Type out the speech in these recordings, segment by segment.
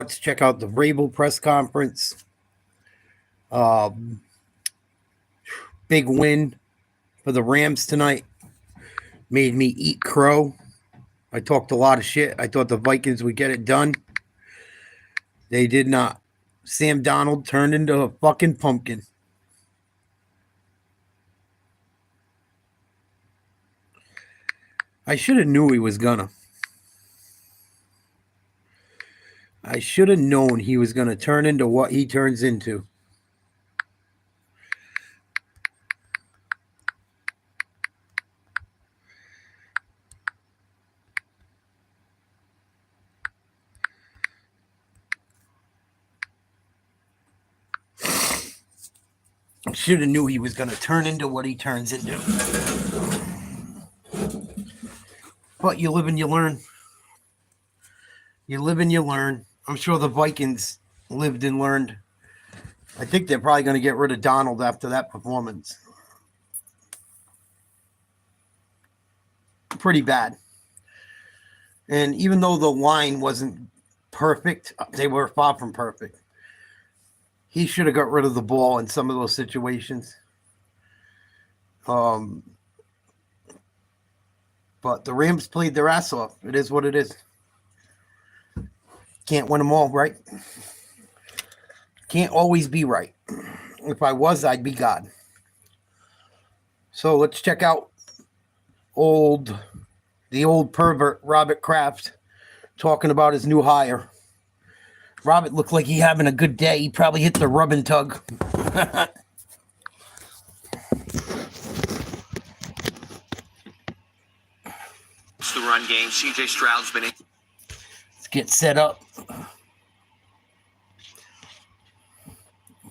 Let's check out the Vrabel press conference. Big win for the Rams tonight. Made me eat crow. I talked a lot of shit. I thought the Vikings would get it done. They did not. Sam Donald turned into a fucking pumpkin. I should have knew he was gonna. I should have known he was gonna turn into what he turns into. Should have knew he was gonna turn into what he turns into. But you live and you learn. You live and you learn. I'm sure the Vikings lived and learned. I think they're probably going to get rid of Donald after that performance. Pretty bad. And even though the line wasn't perfect, they were far from perfect. He should have got rid of the ball in some of those situations. But the Rams played their ass off. It is what it is. Can't win them all, right? Can't always be right. If I was, I'd be God. So let's check out the old pervert, Robert Kraft, talking about his new hire. Robert looked like he having a good day. He probably hit the rub and tug. It's the run game. CJ Stroud's been in. Let's get set up.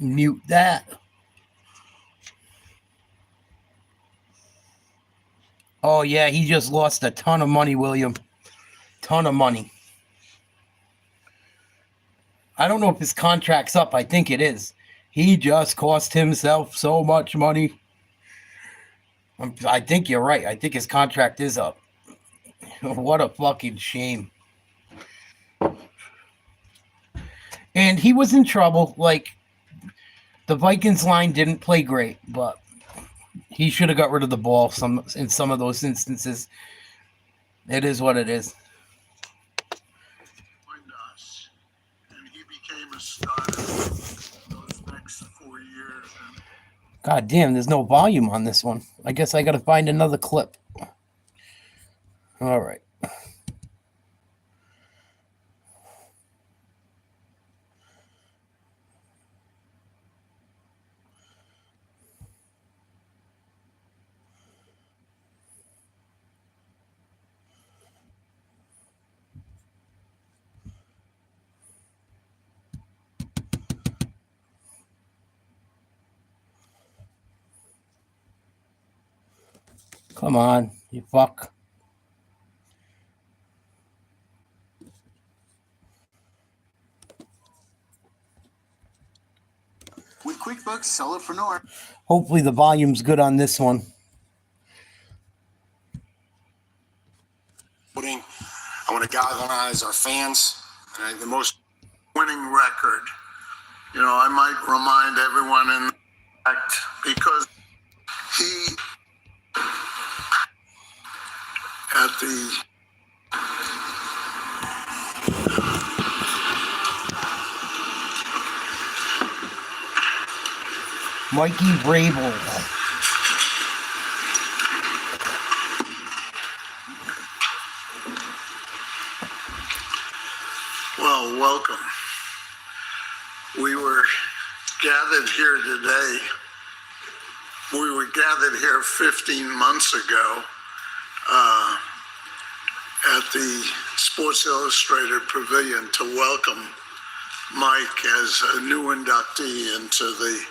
Mute that. Oh, yeah, he just lost a ton of money, William. Ton of money. I don't know if his contract's up. I think it is. He just cost himself so much money. I think you're right. I think his contract is up. What a fucking shame. And he was in trouble. Like, the Vikings line didn't play great, but he should have got rid of the ball in some of those instances. It is what it is. And he became a starter those next 4 years. God damn, there's no volume on this one. I guess I got to find another clip. All right. Come on, you fuck. With QuickBooks Solopreneur. Hopefully the volume's good on this one. I want to galvanize our fans. The most winning record. You know, I might remind everyone in fact because he at the Mikey Vrabel. Well, welcome. We were gathered here today. We were gathered here 15 months ago at the Sports Illustrated Pavilion to welcome Mike as a new inductee into the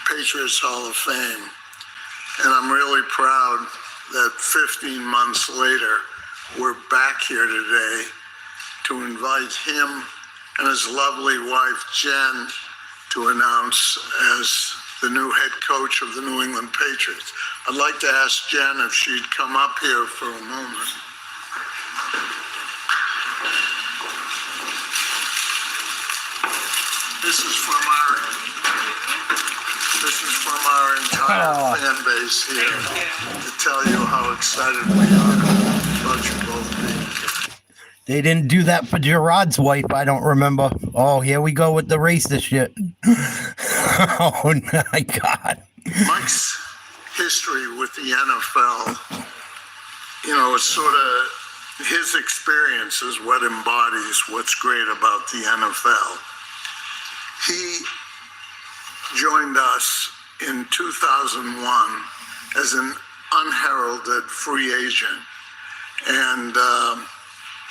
Patriots Hall of Fame. And I'm really proud that 15 months later, we're back here today to invite him and his lovely wife, Jen, to announce as the new head coach of the New England Patriots. I'd like to ask Jen if she'd come up here for a moment. This is from our entire fan base here to tell you how excited we are about you both being here. They didn't do that for Gerard's wife, I don't remember. Oh, here we go with the racist shit. Oh my God. Mike's history with the NFL, it's sort of his experience is what embodies what's great about the NFL. He joined us in 2001 as an unheralded free agent, and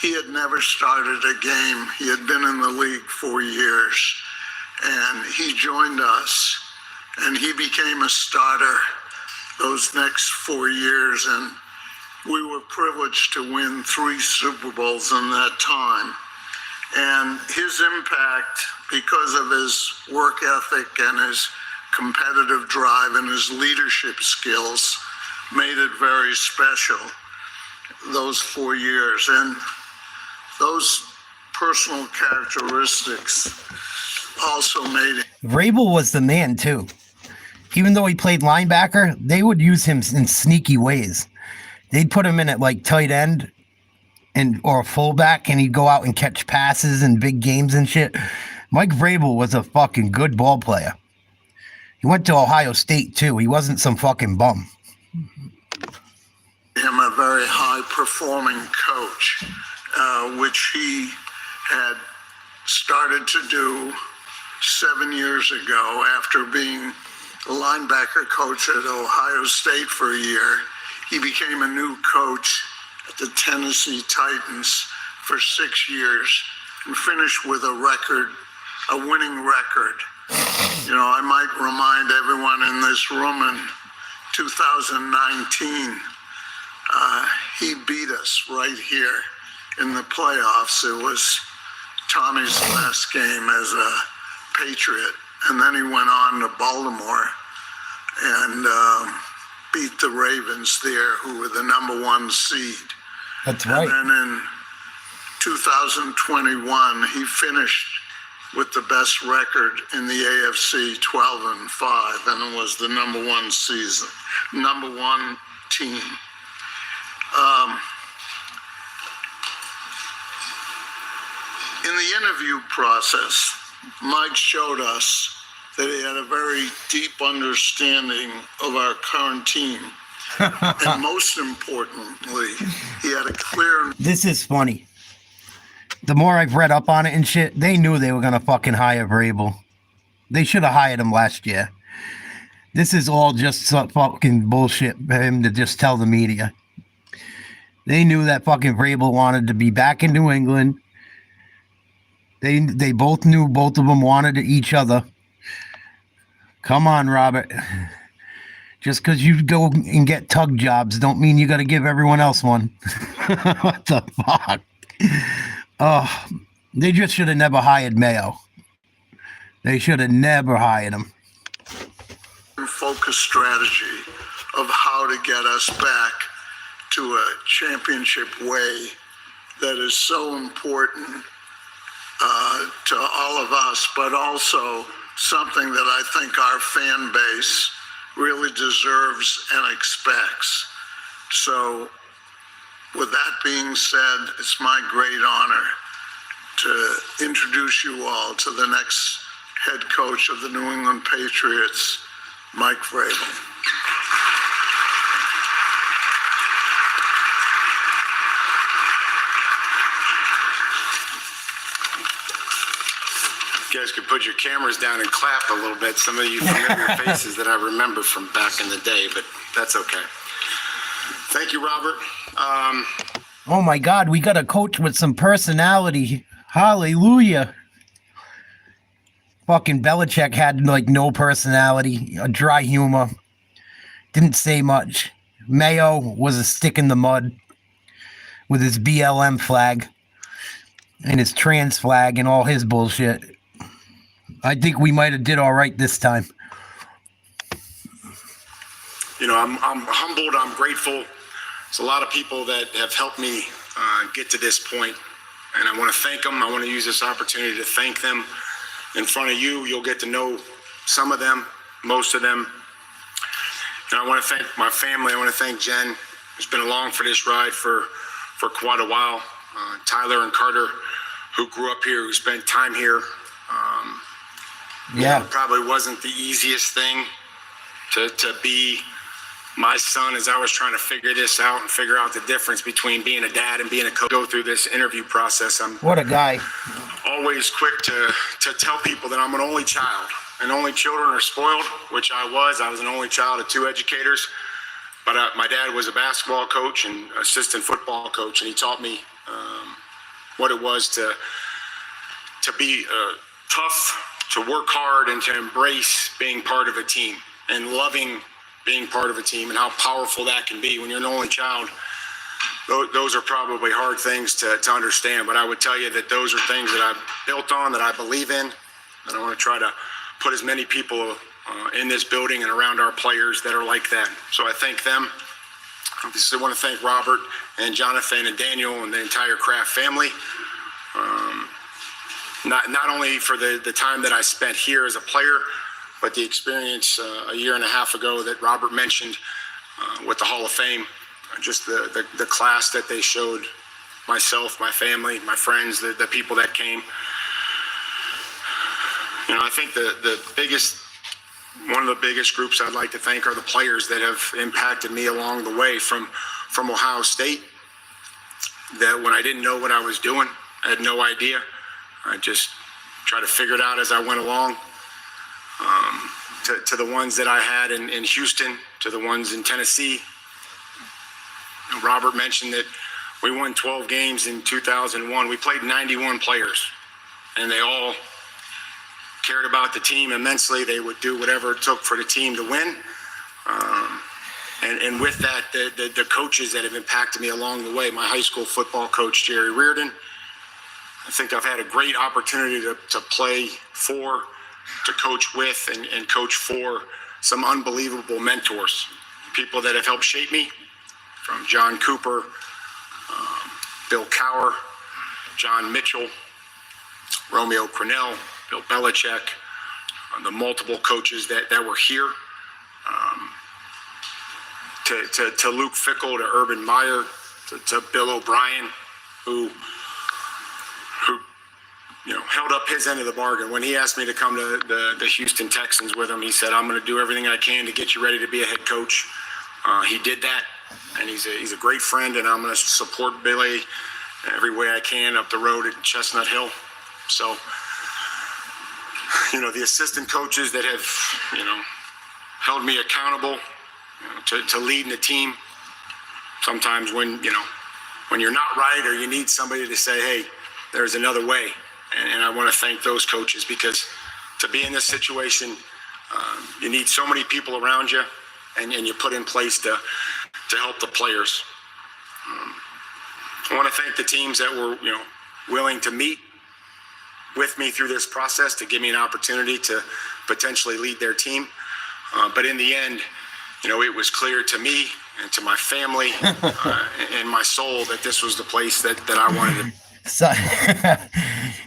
he had never started a game. He had been in the league 4 years, and he joined us, and he became a starter those next 4 years, and we were privileged to win 3 Super Bowls in that time. And his impact, because of his work ethic and his competitive drive and his leadership skills, made it very special those 4 years. And those personal characteristics also made it. Vrabel was the man too. Even though he played linebacker, they would use him in sneaky ways. They'd put him in at like tight end or a fullback, and he'd go out and catch passes in big games and shit. Mike Vrabel was a fucking good ball player. He went to Ohio State too. He wasn't some fucking bum. Him a very high-performing coach, which he had started to do 7 years ago after being a linebacker coach at Ohio State for a year. He became a new coach at the Tennessee Titans for 6 years and finished with a winning record. I might remind everyone in this room in 2019, he beat us right here in the playoffs. It was Tommy's last game as a Patriot, and then he went on to Baltimore and beat the Ravens there, who were the #1 seed. That's right. And then in 2021, he finished with the best record in the AFC, 12-5, and it was the #1 season, #1 team. In the interview process, Mike showed us that he had a very deep understanding of our current team. And most importantly, he had a clear... This is funny. The more I've read up on it and shit, they knew they were going to fucking hire Vrabel. They should have hired him last year. This is all just some fucking bullshit for him to just tell the media. They knew that fucking Vrabel wanted to be back in New England. They both knew both of them wanted each other. Come on, Robert. Just because you go and get tug jobs don't mean you got to give everyone else one. What the fuck? Oh, they just should have never hired Mayo. They should have never hired him. Focused strategy of how to get us back to a championship way that is so important to all of us, but also something that I think our fan base really deserves and expects. So with that being said, it's my great honor to introduce you all to the next head coach of the New England Patriots, Mike Vrabel. You guys could put your cameras down and clap a little bit. Some of you familiar faces that I remember from back in the day, but that's okay. Thank you, Robert. Oh my God, we got a coach with some personality. Hallelujah. Fucking Belichick had like no personality, a dry humor. Didn't say much. Mayo was a stick in the mud with his BLM flag and his trans flag and all his bullshit. I think we might have did all right this time. I'm humbled. I'm grateful. There's a lot of people that have helped me get to this point, and I want to thank them. I want to use this opportunity to thank them in front of you. You'll get to know some of them, most of them. And I want to thank my family. I want to thank Jen, who's been along for this ride for quite a while. Tyler and Carter, who grew up here, who spent time here. Yeah. It probably wasn't the easiest thing to be my son as I was trying to figure this out and figure out the difference between being a dad and being a coach. Go through this interview process. I'm What a guy. always quick to tell people that I'm an only child, and only children are spoiled, which I was. I was an only child of 2 educators, but my dad was a basketball coach and assistant football coach, and he taught me what it was to be tough, to work hard, and to embrace being part of a team and loving being part of a team, and how powerful that can be when you're an only child. Those are probably hard things to understand, but I would tell you that those are things that I've built on, that I believe in, and I want to try to put as many people in this building and around our players that are like that. So I thank them. Obviously, I want to thank Robert and Jonathan and Daniel and the entire Kraft family. Not only for the time that I spent here as a player, but the experience a year and a half ago that Robert mentioned with the Hall of Fame, just the class that they showed myself, my family, my friends, the people that came. You know, I think one of the biggest groups I'd like to thank are the players that have impacted me along the way from Ohio State, that when I didn't know what I was doing, I had no idea. I just tried to figure it out as I went along. To the ones that I had in Houston, to the ones in Tennessee. Robert mentioned that we won 12 games in 2001. We played 91 players, and they all cared about the team immensely. They would do whatever it took for the team to win. And with that, the coaches that have impacted me along the way, my high school football coach, Jerry Reardon. I think I've had a great opportunity to play for, to coach with, and coach for some unbelievable mentors, people that have helped shape me, from John Cooper, Bill Cowher, John Mitchell, Romeo Crennel, Bill Belichick, the multiple coaches that were here, to Luke Fickell, to Urban Meyer, to Bill O'Brien, who held up his end of the bargain. When he asked me to come to the Houston Texans with him, he said, "I'm going to do everything I can to get you ready to be a head coach." He did that, and he's a great friend, and I'm going to support Billy every way I can up the road at Chestnut Hill. So, the assistant coaches that have, held me accountable to leading the team. Sometimes when you're not right, or you need somebody to say, "Hey, there's another way." And I want to thank those coaches, because to be in this situation, you need so many people around you, and you put in place to help the players. I want to thank the teams that were willing to meet with me through this process to give me an opportunity to potentially lead their team. But in the end, it was clear to me and to my family and my soul that this was the place that I wanted to. So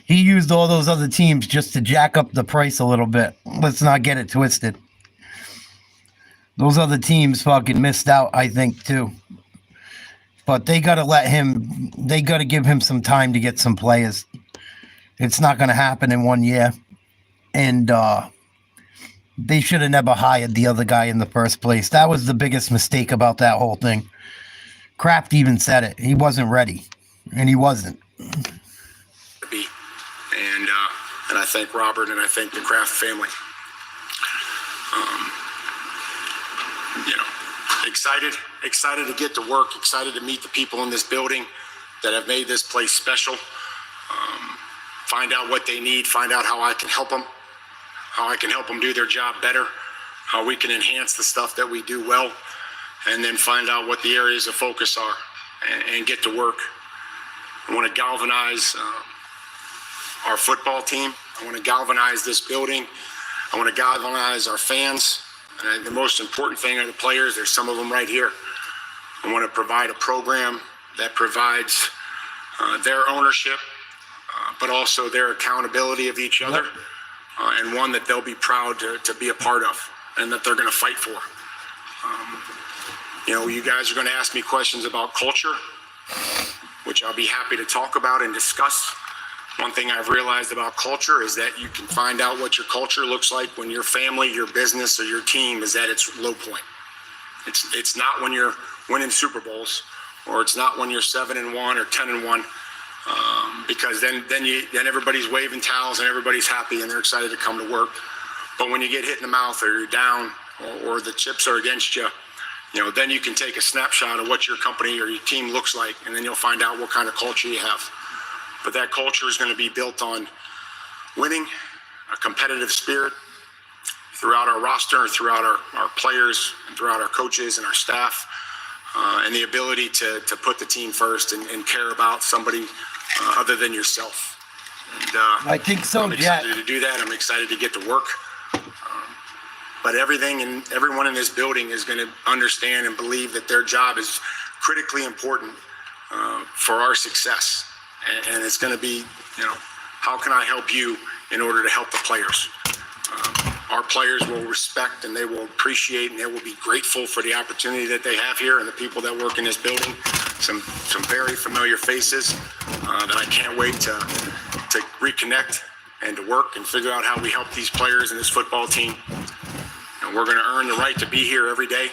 he used all those other teams just to jack up the price a little bit. Let's not get it twisted. Those other teams fucking missed out, I think, too. But they got to give him some time to get some players. It's not going to happen in 1 year. And they should have never hired the other guy in the first place. That was the biggest mistake about that whole thing. Kraft even said it. He wasn't ready. And he wasn't. And I thank Robert, and I thank the Kraft family. Excited to get to work, excited to meet the people in this building that have made this place special. Find out what they need, find out how I can help them, do their job better, how we can enhance the stuff that we do well, and then find out what the areas of focus are, and get to work. I want to galvanize our football team. I want to galvanize this building. I want to galvanize our fans. And the most important thing are the players. There's some of them right here. I want to provide a program that provides their ownership, but also their accountability of each other. and one that they'll be proud to be a part of and that they're going to fight for. You guys are going to ask me questions about culture, which I'll be happy to talk about and discuss. One thing I've realized about culture is that you can find out what your culture looks like when your family, your business, or your team is at its low point. It's not when you're winning Super Bowls, or it's not when you're 7-1 or 10-1, because then everybody's waving towels and everybody's happy and they're excited to come to work. But when you get hit in the mouth or you're down or the chips are against you, then you can take a snapshot of what your company or your team looks like, and then you'll find out what kind of culture you have. But that culture is going to be built on winning, a competitive spirit throughout our roster, throughout our players, and throughout our coaches and our staff, and the ability to put the team first and care about somebody other than yourself. And I think so, I'm excited to do that. I'm excited to get to work. But everything and everyone in this building is going to understand and believe that their job is critically important for our success. And it's going to be, how can I help you in order to help the players? Our players will respect and they will appreciate and they will be grateful for the opportunity that they have here and the people that work in this building. Some very familiar faces that I can't wait to reconnect and to work and figure out how we help these players and this football team. And we're going to earn the right to be here every day.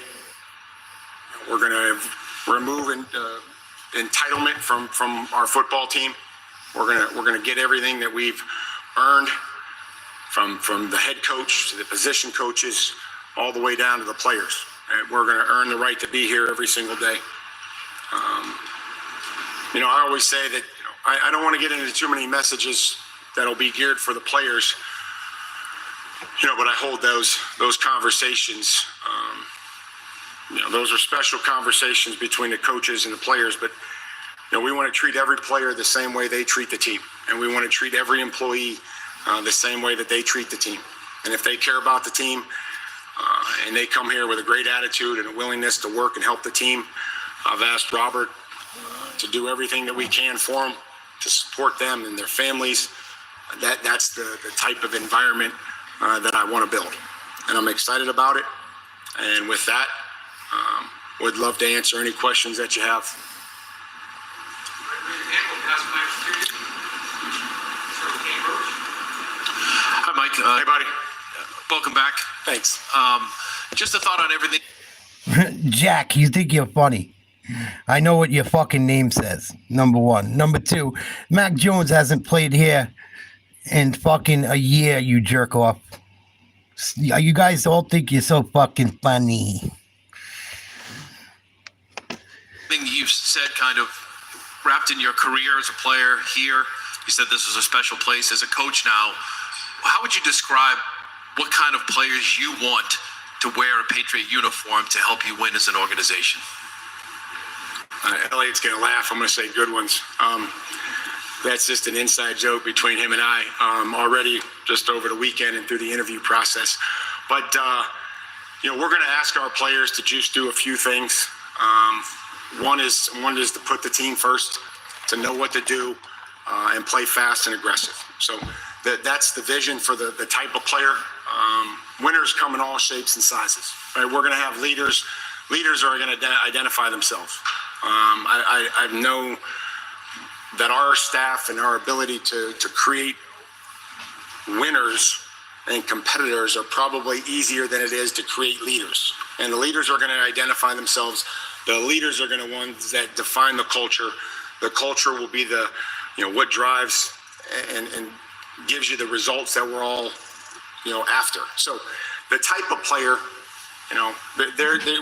We're going to remove entitlement from our football team. We're gonna get everything that we've earned from the head coach to the position coaches, all the way down to the players. And we're gonna earn the right to be here every single day. I always say that I don't want to get into too many messages that'll be geared for the players. But I hold those conversations. Those are special conversations between the coaches and the players, but we want to treat every player the same way they treat the team, and we want to treat every employee the same way that they treat the team. And if they care about the team and they come here with a great attitude and a willingness to work and help the team, I've asked Robert to do everything that we can for them, to support them and their families. That's the type of environment that I want to build, and I'm excited about it. And with that, would love to answer any questions that you have. Hi, Mike. Hey, buddy. Welcome back. Thanks. Just a thought on everything. Jack, you think you're funny. I know what your fucking name says, number one. Number two, Mac Jones hasn't played here in fucking a year, you jerk off. You guys all think you're so fucking funny. Thing you've said kind of wrapped in your career as a player here. You said this was a special place as a coach now. How would you describe what kind of players you want to wear a Patriot uniform to help you win as an organization? Elliot's going to laugh. I'm going to say good ones. That's just an inside joke between him and I already just over the weekend and through the interview process. But, we're going to ask our players to just do a few things. One is to put the team first, to know what to do, and play fast and aggressive. So that's the vision for the type of player. Winners come in all shapes and sizes. Right? We're going to have leaders. Leaders are going to identify themselves. I know that our staff and our ability to create winners and competitors are probably easier than it is to create leaders. And the leaders are going to identify themselves. The leaders are going to ones that define the culture. The culture will be the, what drives and gives you the results that we're all, after. So the type of player,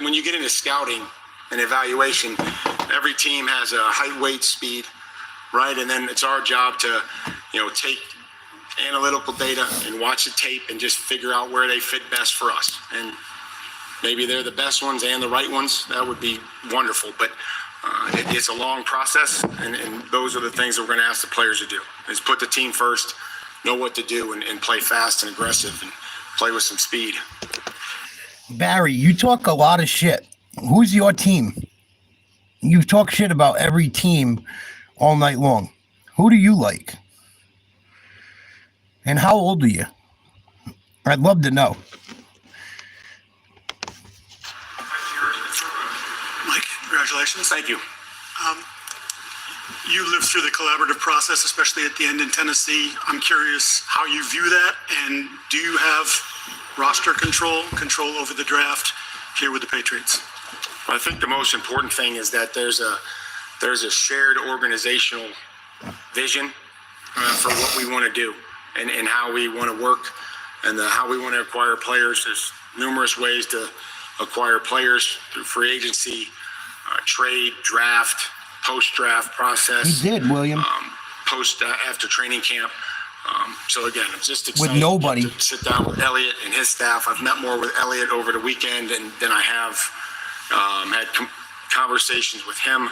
when you get into scouting and evaluation, every team has a height, weight, speed, right? And then it's our job to, take analytical data and watch the tape and just figure out where they fit best for us. And maybe they're the best ones and the right ones. That would be wonderful. But it's a long process, and those are the things that we're going to ask the players to do, is put the team first, know what to do, and play fast and aggressive and play with some speed. Barry, you talk a lot of shit. Who's your team? You talk shit about every team all night long. Who do you like? And how old are you? I'd love to know. Mike, congratulations. Thank you. You lived through the collaborative process, especially at the end in Tennessee. I'm curious how you view that, and do you have roster control over the draft here with the Patriots? I think the most important thing is that there's a shared organizational vision for what we want to do and how we want to work and how we want to acquire players. There's numerous ways to acquire players through free agency, trade, draft, post-draft process. He did, William. After training camp. So again, I'm just excited With nobody. to sit down with Elliott and his staff. I've met more with Elliott over the weekend than I have had conversations with him.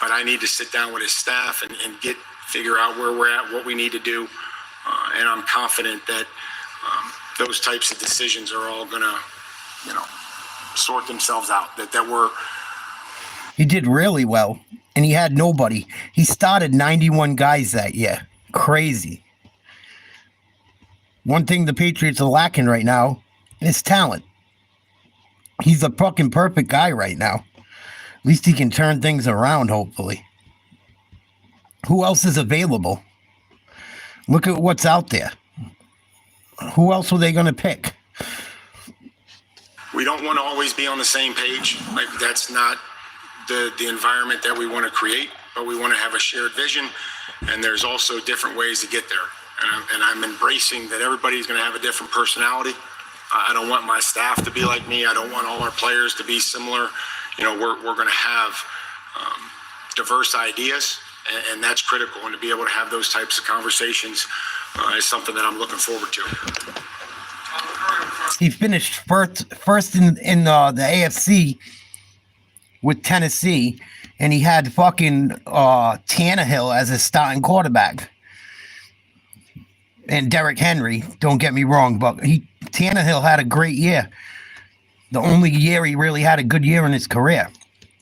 But I need to sit down with his staff and figure out where we're at, what we need to do. And I'm confident that those types of decisions are all going to, sort themselves out. That we're. He did really well, and he had nobody. He started 91 guys that year. Crazy. One thing the Patriots are lacking right now is talent. He's a fucking perfect guy right now. At least he can turn things around, hopefully. Who else is available? Look at what's out there. Who else are they going to pick? We don't want to always be on the same page. Like, that's not the environment that we want to create, but we want to have a shared vision, and there's also different ways to get there. And I'm embracing that everybody's going to have a different personality. I don't want my staff to be like me. I don't want all our players to be similar. We're going to have diverse ideas, and that's critical. And to be able to have those types of conversations is something that I'm looking forward to. He finished first in the AFC with Tennessee, and he had fucking Tannehill as his starting quarterback. And Derrick Henry, don't get me wrong, but Tannehill had a great year. The only year he really had a good year in his career.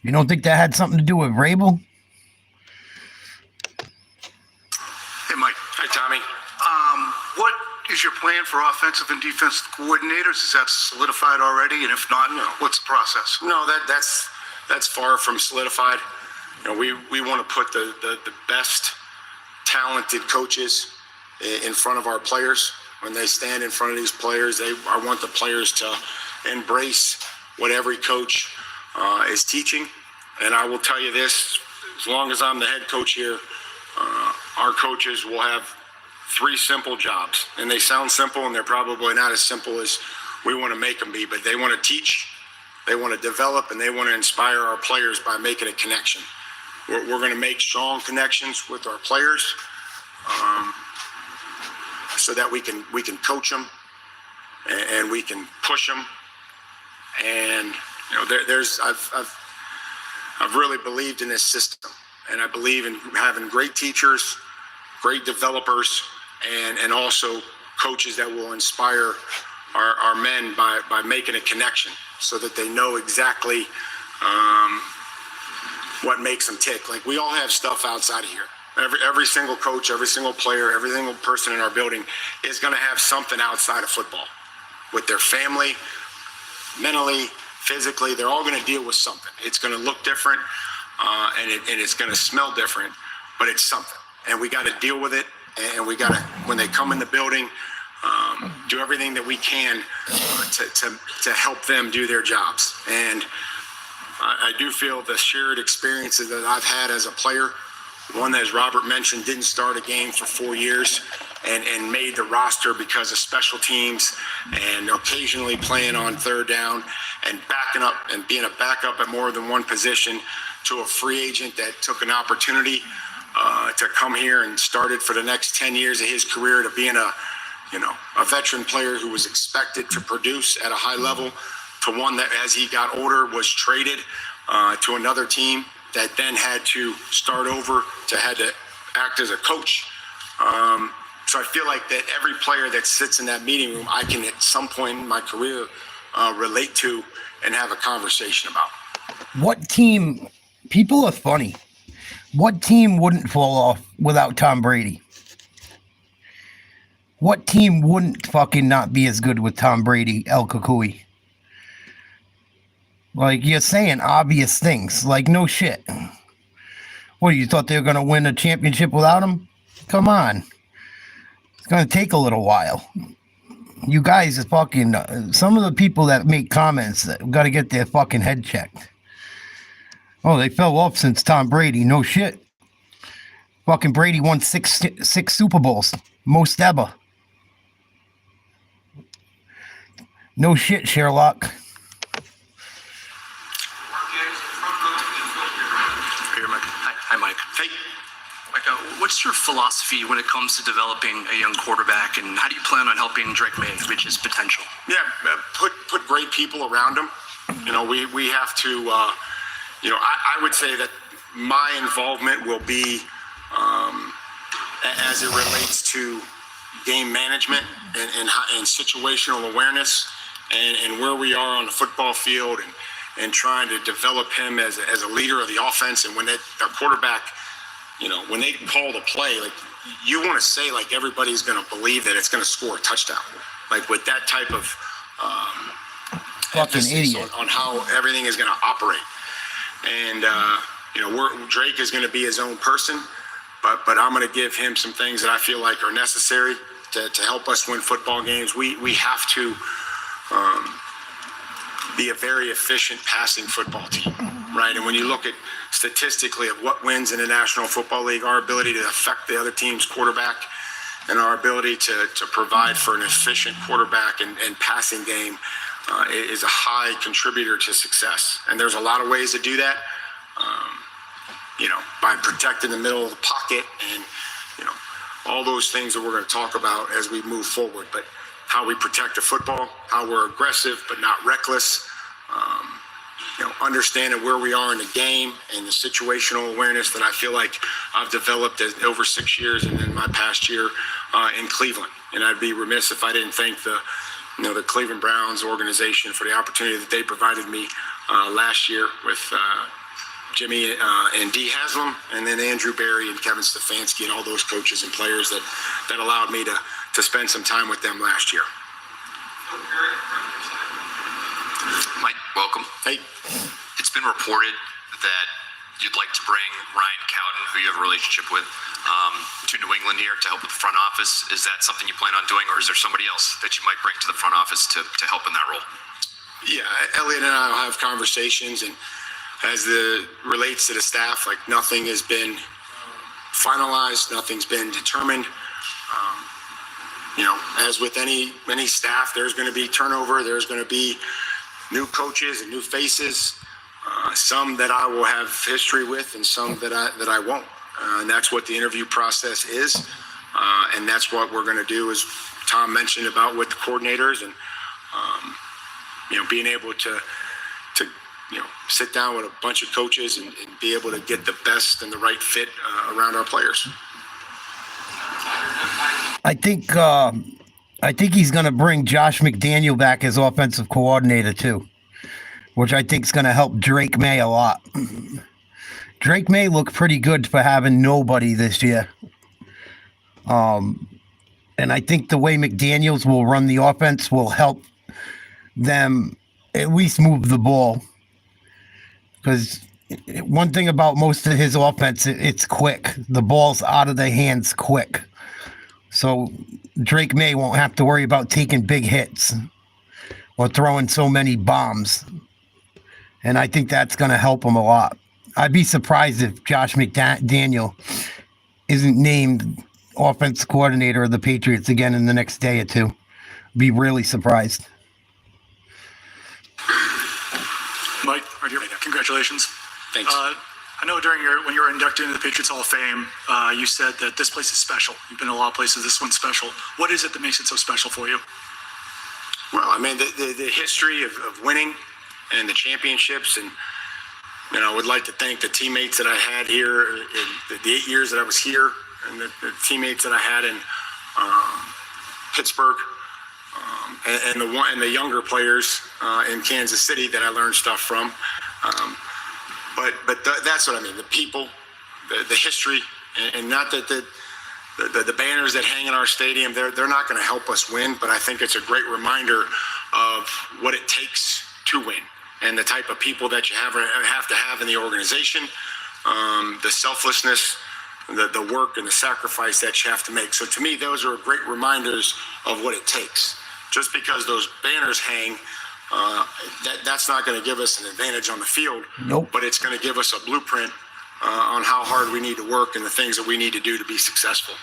You don't think that had something to do with Vrabel? Hey, Mike. Hi, Tommy. What is your plan for offensive and defensive coordinators? Is that solidified already? And if not, what's the process? No, that's far from solidified. We want to put the best talented coaches in front of our players. When they stand in front of these players, I want the players to embrace what every coach is teaching. And I will tell you this, as long as I'm the head coach here, our coaches will have 3 simple jobs. And they sound simple, and they're probably not as simple as we want to make them be, but they want to teach, they want to develop, and they want to inspire our players by making a connection. We're going to make strong connections with our players, so that we can coach them and we can push them. And I've really believed in this system, and I believe in having great teachers, great developers, and also coaches that will inspire our men by making a connection so that they know exactly what makes them tick. Like, we all have stuff outside of here. Every single coach, every single player, every single person in our building is going to have something outside of football. With their family, mentally, physically, they're all going to deal with something. It's going to look different, and it's going to smell different, but it's something. And we got to deal with it, and we got to, when they come in the building, do everything that we can to help them do their jobs. And I do feel the shared experiences that I've had as a player, one that, as Robert mentioned, didn't start a game for 4 years and made the roster because of special teams and occasionally playing on third down and backing up and being a backup at more than one position, to a free agent that took an opportunity to come here and started for the next 10 years of his career, to being a veteran player who was expected to produce at a high level, to one that, as he got older, was traded to another team that then had to start over, had to act as a coach. So I feel like that every player that sits in that meeting room, I can at some point in my career relate to and have a conversation about. What team, people are funny. What team wouldn't fall off without Tom Brady? What team wouldn't fucking not be as good with Tom Brady, El Kukui? Like, you're saying obvious things. Like, no shit. What, you thought they were going to win a championship without him? Come on. It's going to take a little while. You guys are fucking... some of the people that make comments that got to get their fucking head checked. Oh, they fell off since Tom Brady. No shit. Fucking Brady won six Super Bowls. Most ever. No shit, Sherlock. Here, Mike. Hi, Mike. Hey, Mike, what's your philosophy when it comes to developing a young quarterback, and how do you plan on helping Drake May reach his potential? yeah, put great people around him. You know, we have to. You know, I would say that my involvement will be as it relates to game management and situational awareness and where we are on the football field and trying to develop him as a leader of the offense. And when a quarterback, you know, when they call the play, like you want to say like everybody's going to believe that it's going to score a touchdown, like with that type of Fucking idiot. on how everything is going to operate. And you know, Drake is going to be his own person, but I'm going to give him some things that I feel like are necessary to help us win football games. We have to be a very efficient passing football team, right? And when you look at statistically of what wins in the National Football League, our ability to affect the other team's quarterback and our ability to provide for an efficient quarterback and passing game is a high contributor to success. And there's a lot of ways to do that, you know, by protecting the middle of the pocket and, you know, all those things that we're going to talk about as we move forward. But how we protect the football, how we're aggressive but not reckless, you know, understanding where we are in the game and the situational awareness that I feel like I've developed over 6 years and in my past year in Cleveland. And I'd be remiss if I didn't thank the Cleveland Browns organization for the opportunity that they provided me last year with Jimmy and Dee Haslam, and then Andrew Berry and Kevin Stefanski and all those coaches and players that allowed me to spend some time with them last year. Mike, welcome. Hey. It's been reported that you'd like to bring Ryan Cowden, who you have a relationship with, to New England here to help with the front office. Is that something you plan on doing, or is there somebody else that you might bring to the front office to help in that role? Yeah, Elliot and I will have conversations, and as it relates to the staff, like nothing has been finalized, nothing's been determined. You know, as with any staff, there's going to be turnover. There's going to be new coaches and new faces. Some that I will have history with, and some that I won't. And that's what the interview process is. And that's what we're going to do, as Tom mentioned about with the coordinators, and you know, being able to you know, sit down with a bunch of coaches and be able to get the best and the right fit around our players. I think he's going to bring Josh McDaniel back as offensive coordinator too, which I think is going to help Drake May a lot. Drake May looked pretty good for having nobody this year. And I think the way McDaniels will run the offense will help them at least move the ball. Because one thing about most of his offense, it's quick. The ball's out of their hands quick. So Drake May won't have to worry about taking big hits or throwing so many bombs. And I think that's going to help him a lot. I'd be surprised if Josh McDaniel isn't named offense coordinator of the Patriots again in the next day or two. Be really surprised. Mike, right here. Congratulations. Thanks. I know when you were inducted into the Patriots Hall of Fame, you said that this place is special. You've been to a lot of places. This one's special. What is it that makes it so special for you? Well, I mean, the history of winning and the championships, and you know, I would like to thank the teammates that I had here in the 8 years that I was here, and the teammates that I had in Pittsburgh, and the younger players in Kansas City that I learned stuff from. But that's what I mean. The people, the history, and not that the banners that hang in our stadium, they're not going to help us win, but I think it's a great reminder of what it takes to win and the type of people that you have to have in the organization, the selflessness, the work and the sacrifice that you have to make. So to me, those are great reminders of what it takes. Just because those banners hang, that's not going to give us an advantage on the field. Nope. But it's going to give us a blueprint on how hard we need to work and the things that we need to do to be successful.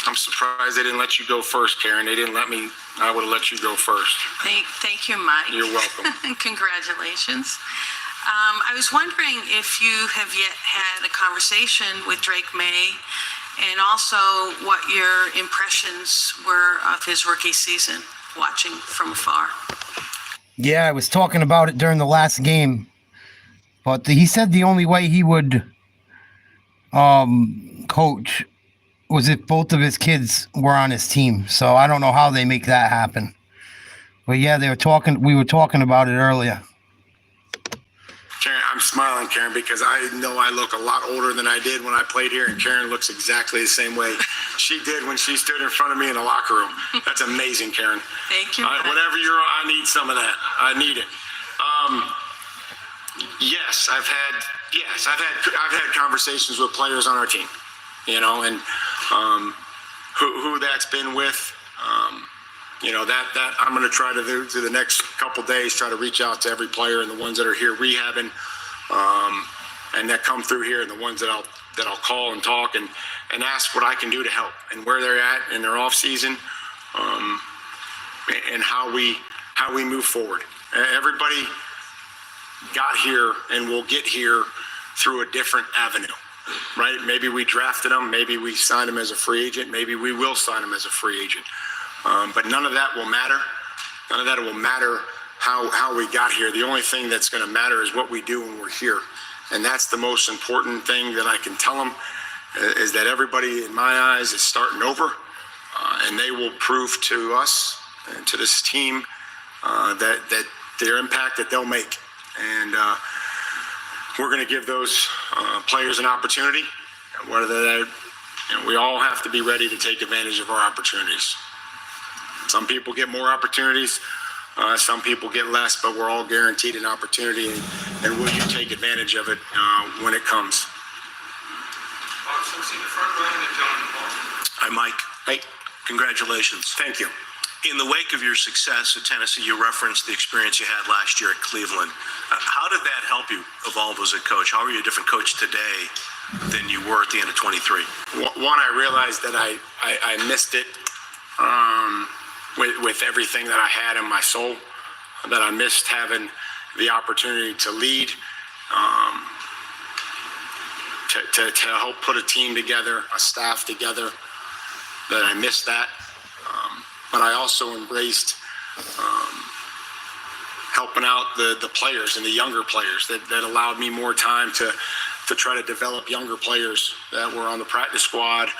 I'm surprised they didn't let you go first, Karen. They didn't let me. I would have let you go first. Thank you, Mike. You're welcome. Congratulations. I was wondering if you have yet had a conversation with Drake May, and also what your impressions were of his rookie season, watching from afar. Yeah, I was talking about it during the last game, but he said the only way he would coach was if both of his kids were on his team. So I don't know how they make that happen. But yeah, we were talking about it earlier. Karen, I'm smiling, Karen, because I know I look a lot older than I did when I played here, and Karen looks exactly the same way she did when she stood in front of me in the locker room. That's amazing, Karen. Thank you. Whatever you're on, I need some of that. I need it. Yes, I've had conversations with players on our team, and who that's been with. That I'm going to try to do the next couple days, try to reach out to every player and the ones that are here rehabbing, and that come through here, and the ones that I'll call and talk and ask what I can do to help and where they're at in their off season, and how we move forward. Everybody got here and will get here through a different avenue, right? Maybe we drafted them, maybe we signed them as a free agent, maybe we will sign them as a free agent. But none of that will matter. None of that will matter how we got here. The only thing that's going to matter is what we do when we're here. And that's the most important thing that I can tell them, is that everybody in my eyes is starting over, and they will prove to us and to this team that their impact that they'll make. And we're going to give those players an opportunity, whether we all have to be ready to take advantage of our opportunities. Some people get more opportunities, some people get less, but we're all guaranteed an opportunity, and will you take advantage of it when it comes? Hi, Mike. Hey. Congratulations. Thank you. In the wake of your success at Tennessee, you referenced the experience you had last year at Cleveland. How did that help you evolve as a coach? How are you a different coach today than you were at the end of 23? One, I realized that I missed it. With everything that I had in my soul, that I missed having the opportunity to lead, to help put a team together, a staff together, that I missed that. But I also embraced helping out the players and the younger players that allowed me more time to try to develop younger players that were on the practice squad,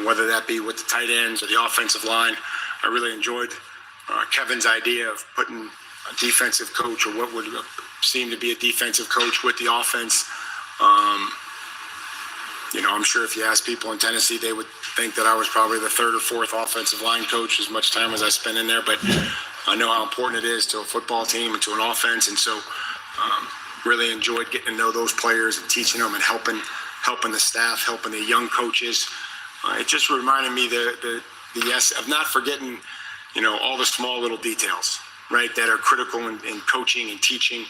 whether that be with the tight ends or the offensive line. I really enjoyed Kevin's idea of putting a defensive coach, or what would seem to be a defensive coach, with the offense. I'm sure if you ask people in Tennessee, they would think that I was probably the third or fourth offensive line coach, as much time as I spent in there. But I know how important it is to a football team and to an offense. And so really enjoyed getting to know those players and teaching them and helping the staff, helping the young coaches. It just reminded me the yes of not forgetting, all the small little details, right, that are critical in coaching and teaching,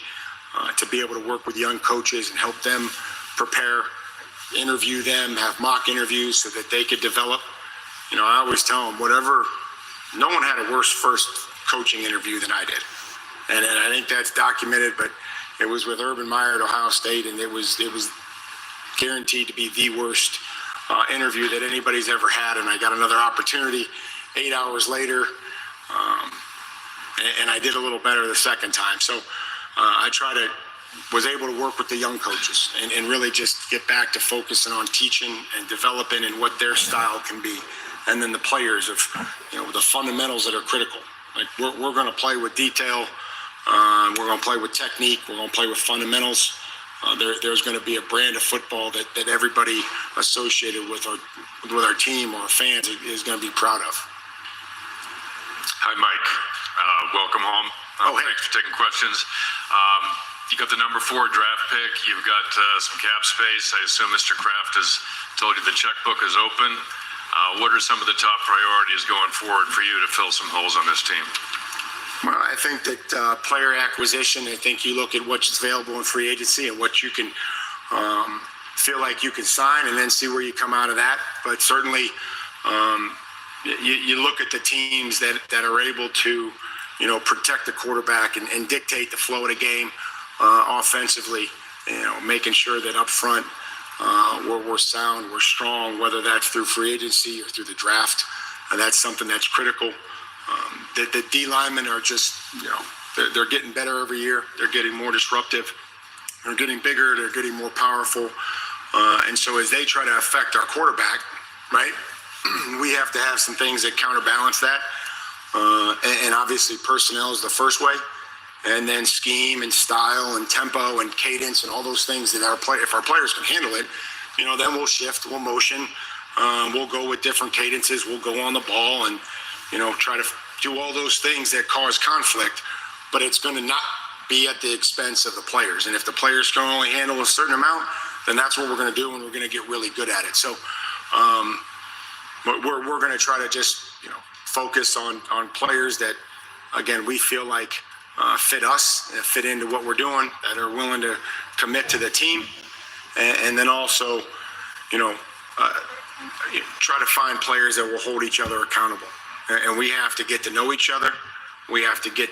to be able to work with young coaches and help them prepare, interview them, have mock interviews so that they could develop. I always tell them, no one had a worse first coaching interview than I did. And I think that's documented, but it was with Urban Meyer at Ohio State, and it was guaranteed to be the worst interview that anybody's ever had. And I got another opportunity 8 hours later, and I did a little better the second time. So I was able to work with the young coaches and really just get back to focusing on teaching and developing and what their style can be. And then the players of, the fundamentals that are critical. Like we're going to play with detail. We're going to play with technique. We're going to play with fundamentals. there's going to be a brand of football that everybody associated with our team or fans is going to be proud of. Hi, Mike. Welcome home. Oh, hey. Thanks for taking questions. You got the number 4 draft pick. You've got some cap space. I assume Mr. Kraft has told you the checkbook is open. What are some of the top priorities going forward for you to fill some holes on this team? Well, I think that player acquisition, I think you look at what's available in free agency and what you can feel like you can sign and then see where you come out of that. But certainly you look at the teams that are able to, protect the quarterback and dictate the flow of the game offensively, making sure that up front we're sound, we're strong, whether that's through free agency or through the draft. That's something that's critical. The D linemen are just, they're getting better every year. They're getting more disruptive. They're getting bigger. They're getting more powerful. And so as they try to affect our quarterback, right, we have to have some things that counterbalance that. And obviously personnel is the first way. And then scheme and style and tempo and cadence and all those things that if our players can handle it, then we'll shift, we'll motion, we'll go with different cadences, we'll go on the ball and, try to do all those things that cause conflict, but it's going to not be at the expense of the players. And if the players can only handle a certain amount, then that's what we're going to do, and we're going to get really good at it. So we're going to try to just, focus on players that, again, we feel like fit us, fit into what we're doing, that are willing to commit to the team, and then also, try to find players that will hold each other accountable. And we have to get to know each other. We have to get,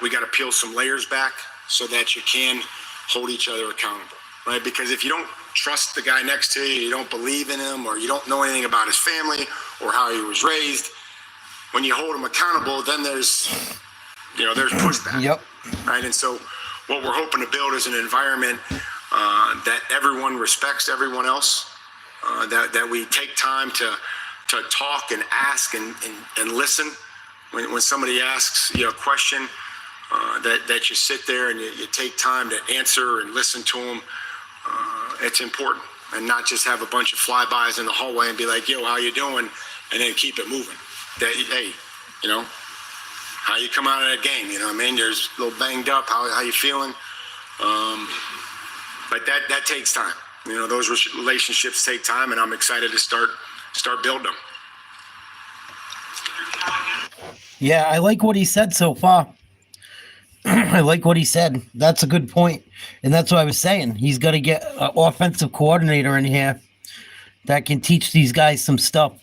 we got to peel some layers back so that you can hold each other accountable, right? Because if you don't trust the guy next to you, you don't believe in him, or you don't know anything about his family or how he was raised, when you hold him accountable, then there's pushback. Yep. Right. And so what we're hoping to build is an environment that everyone respects everyone else, that we take time to talk and ask and listen. When somebody asks you a question, that you sit there and you take time to answer and listen to them. It's important, and not just have a bunch of flybys in the hallway and be like, yo, how you doing? And then keep it moving. Hey, how you come out of that game? You're a little banged up. How you feeling? But that takes time. Those relationships take time, and I'm excited to start building them. Yeah, I like what he said so far. I like what he said. That's a good point. And that's what I was saying. He's got to get an offensive coordinator in here that can teach these guys some stuff.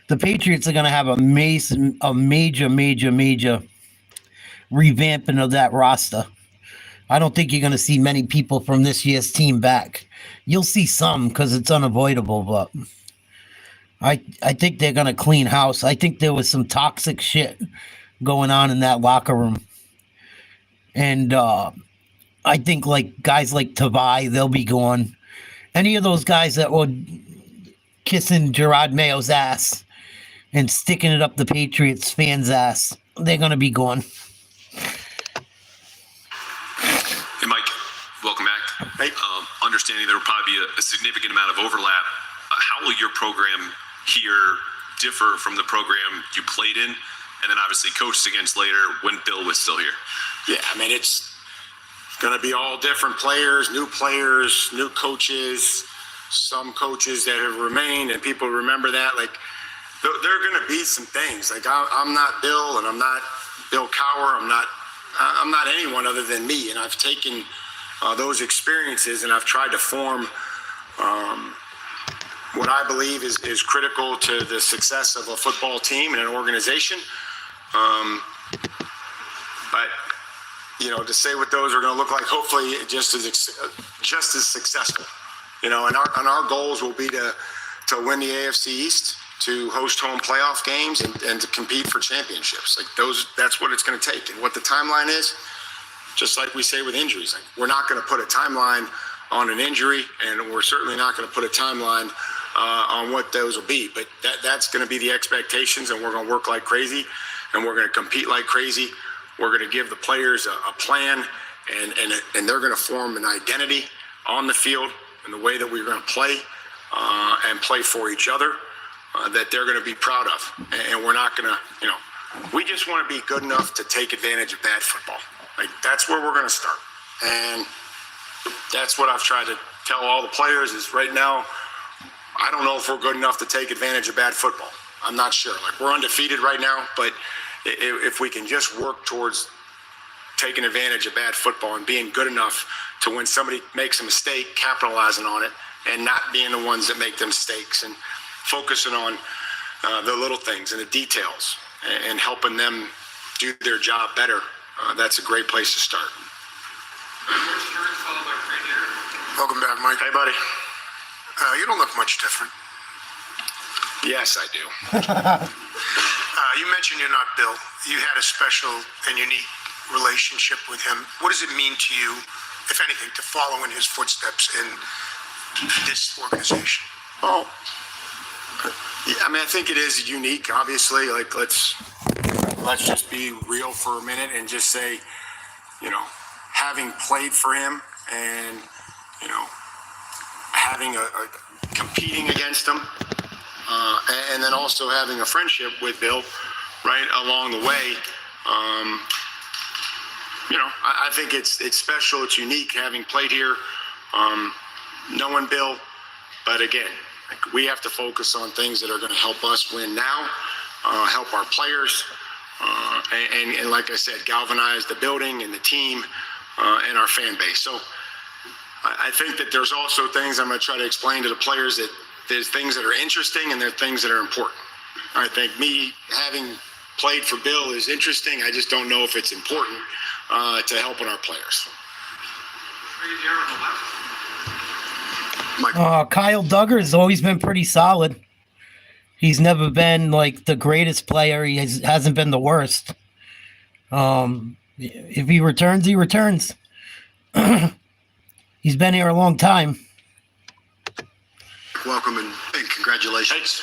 The Patriots are going to have a major revamping of that roster. I don't think you're going to see many people from this year's team back. You'll see some because it's unavoidable, but I think they're going to clean house. I think there was some toxic shit going on in that locker room. And I think guys like Tavai, they'll be gone. Any of those guys that were kissing Gerard Mayo's ass and sticking it up the Patriots fans' ass, they're going to be gone. Hey, Mike, welcome back. Hey. Understanding there will probably be a significant amount of overlap. How will your program here differ from the program you played in, and then obviously coached against later when Bill was still here? Yeah, it's going to be all different players, new coaches, some coaches that have remained, and people remember that. There are going to be some things. I'm not Bill, and I'm not Bill Cowher. I'm not anyone other than me, and I've taken those experiences and I've tried to form what I believe is critical to the success of a football team and an organization. But to say what those are going to look like, hopefully just as successful. And our goals will be to win the AFC East, to host home playoff games, and to compete for championships. That's what it's going to take. And what the timeline is, just like we say with injuries, we're not going to put a timeline on an injury, and we're certainly not going to put a timeline on what those will be. But that's going to be the expectations, and we're going to work like crazy, and we're going to compete like crazy. We're going to give the players a plan, and they're going to form an identity on the field and the way that we're going to play and play for each other that they're going to be proud of. And we're not going to, we just want to be good enough to take advantage of bad football. Like, that's where we're going to start. And that's what I've tried to tell all the players is right now, I don't know if we're good enough to take advantage of bad football. I'm not sure. Like, we're undefeated right now, but if we can just work towards taking advantage of bad football and being good enough to when somebody makes a mistake, capitalizing on it and not being the ones that make the mistakes and focusing on the little things and the details and helping them do their job better, that's a great place to start. Welcome back, Mike. Hey, buddy. You don't look much different. Yes, I do. You mentioned you're not Bill. You had a special and unique relationship with him. What does it mean to you, if anything, to follow in his footsteps in this organization? Well, yeah, I mean, I think it is unique, obviously. Like, let's just be real for a minute and just say, having played for him and, having a competing against him, and then also having a friendship with Bill right along the way, I think it's special, it's unique having played here, knowing Bill, but again, we have to focus on things that are going to help us win now, help our players, and like I said, galvanize the building and the team and our fan base. So I think that there's also things I'm going to try to explain to the players that there's things that are interesting and there are things that are important. I think me having played for Bill is interesting. I just don't know if it's important to helping our players. Kyle Duggar has always been pretty solid. He's never been like the greatest player. He hasn't been the worst. If he returns, he returns. He's been here a long time. Welcome and congratulations. Thanks.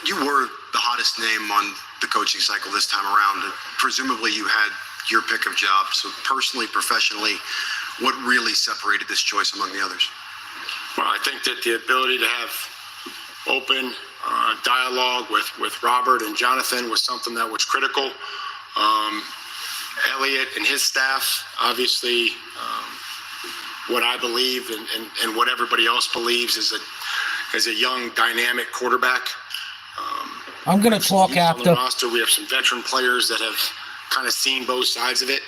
You were the hottest name on the coaching cycle this time around. Presumably you had your pick of jobs. So personally, professionally, what really separated this choice among the others? Well, I think that the ability to have open dialogue with Robert and Jonathan was something that was critical. Elliot and his staff, obviously, what I believe and what everybody else believes is a young, dynamic quarterback. I'm going to talk after. On the roster, we have some veteran players that have kind of seen both sides of it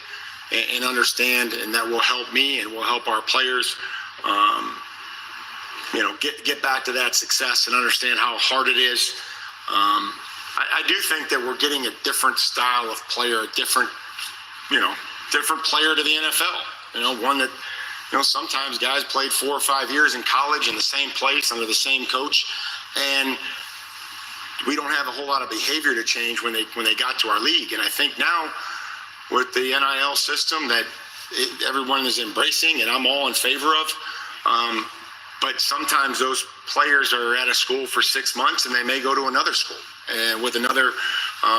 and understand, and that will help me and will help our players, get back to that success and understand how hard it is. I do think that we're getting a different style of player, a different player to the NFL. One that, sometimes guys played 4 or 5 years in college in the same place under the same coach, and we don't have a whole lot of behavior to change when they got to our league. And I think now with the NIL system that everyone is embracing and I'm all in favor of, but sometimes those players are at a school for 6 months and they may go to another school and with another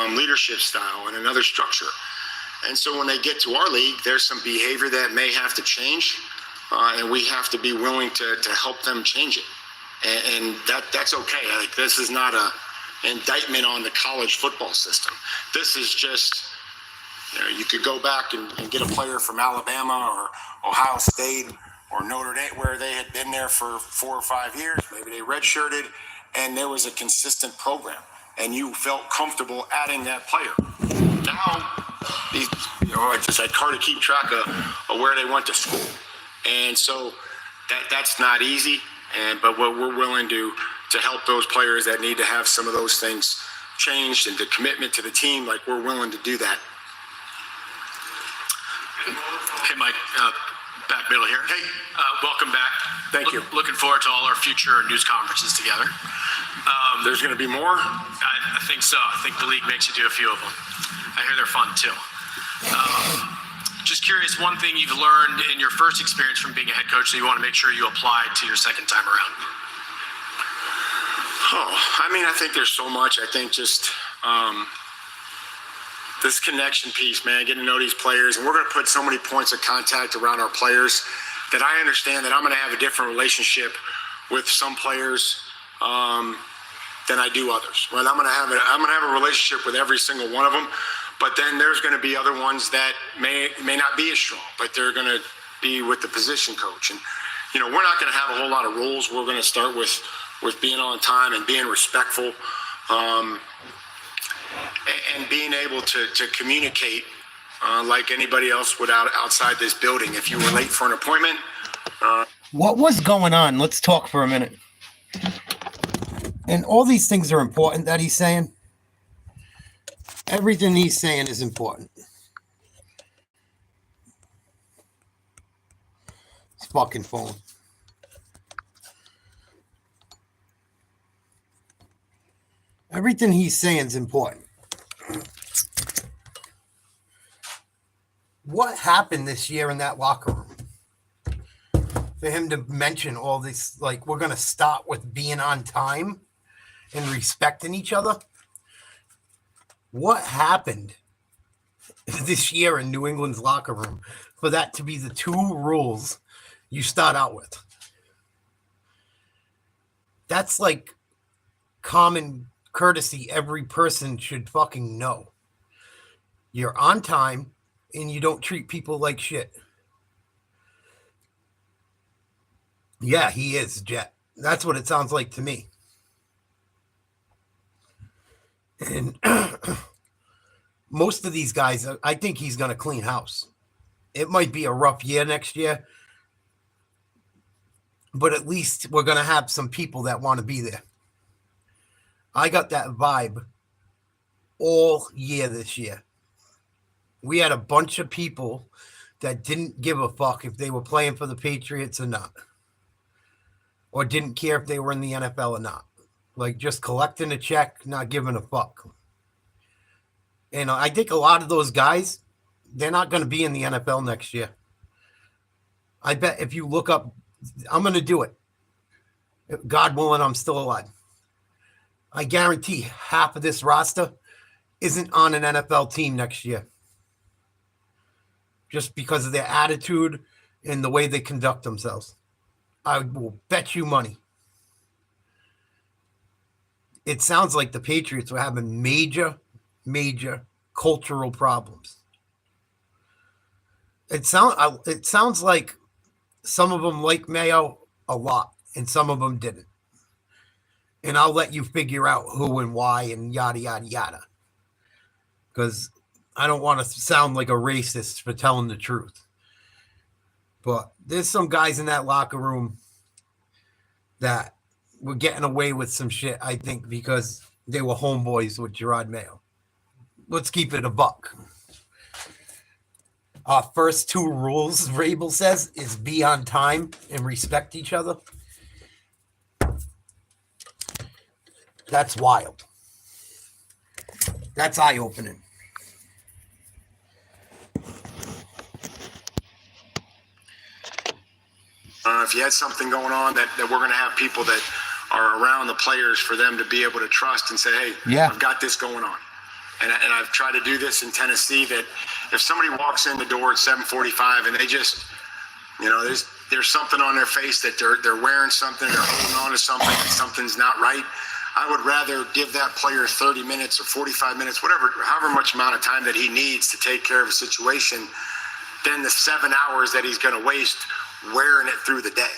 leadership style and another structure. And so when they get to our league, there's some behavior that may have to change, and we have to be willing to help them change it. And that's okay. Like, this is not a indictment on the college football system. This is just, you could go back and get a player from Alabama or Ohio State or Notre Dame where they had been there for 4 or 5 years. Maybe they redshirted and there was a consistent program and you felt comfortable adding that player. Now, it's hard to keep track of where they went to school. And so that's not easy. But we're willing to help those players that need to have some of those things changed and the commitment to the team, like we're willing to do that. Hey, Mike, back middle here. Hey, welcome back. Thank you. Looking forward to all our future news conferences together. There's going to be more? I think so. I think the league makes you do a few of them. I hear they're fun too. Just curious, one thing you've learned in your first experience from being a head coach that you want to make sure you apply to your second time around? I think there's so much. I think just this connection piece, man, getting to know these players. And we're going to put so many points of contact around our players that I understand that I'm going to have a different relationship with some players than I do others. Right? I'm going to have a relationship with every single one of them, but then there's going to be other ones that may not be as strong, but they're going to be with the position coach. And we're not going to have a whole lot of rules. We're going to start with being on time and being respectful, and being able to communicate like anybody else would outside this building. If you were late for an appointment. What was going on? Let's talk for a minute. And all these things are important that he's saying. Everything he's saying is important. His fucking phone. Everything he's saying is important. What happened this year in that locker room? For him to mention all this, like, we're going to start with being on time and respecting each other. What happened this year in New England's locker room for that to be the two rules you start out with? That's like common courtesy every person should fucking know. You're on time and you don't treat people like shit. Yeah, he is, Jet. That's what it sounds like to me. And most of these guys, I think he's going to clean house. It might be a rough year next year, but at least we're going to have some people that want to be there. I got that vibe all year this year. We had a bunch of people that didn't give a fuck if they were playing for the Patriots or not, or didn't care if they were in the NFL or not. Like, just collecting a check, not giving a fuck. And I think a lot of those guys, they're not going to be in the NFL next year. I bet if you look up, I'm going to do it. God willing, I'm still alive. I guarantee half of this roster isn't on an NFL team next year. Just because of their attitude and the way they conduct themselves. I will bet you money. It sounds like the Patriots were having major cultural problems. It sounds like some of them like Mayo a lot, and some of them didn't. And I'll let you figure out who and why and yada, yada, yada. Because I don't want to sound like a racist for telling the truth. But there's some guys in that locker room that were getting away with some shit, I think, because they were homeboys with Gerard Mayo. Let's keep it a buck. Our first two rules, Vrabel says, is be on time and respect each other. That's wild. That's eye-opening. If you had something going on that we're going to have people that are around the players for them to be able to trust and say, hey, yeah, I've got this going on. And I've tried to do this in Tennessee, that if somebody walks in the door at 7:45 and they just, there's something on their face that they're wearing something, they're holding on to something, and something's not right, I would rather give that player 30 minutes or 45 minutes, however much amount of time that he needs to take care of a situation, than the 7 hours that he's going to waste wearing it through the day.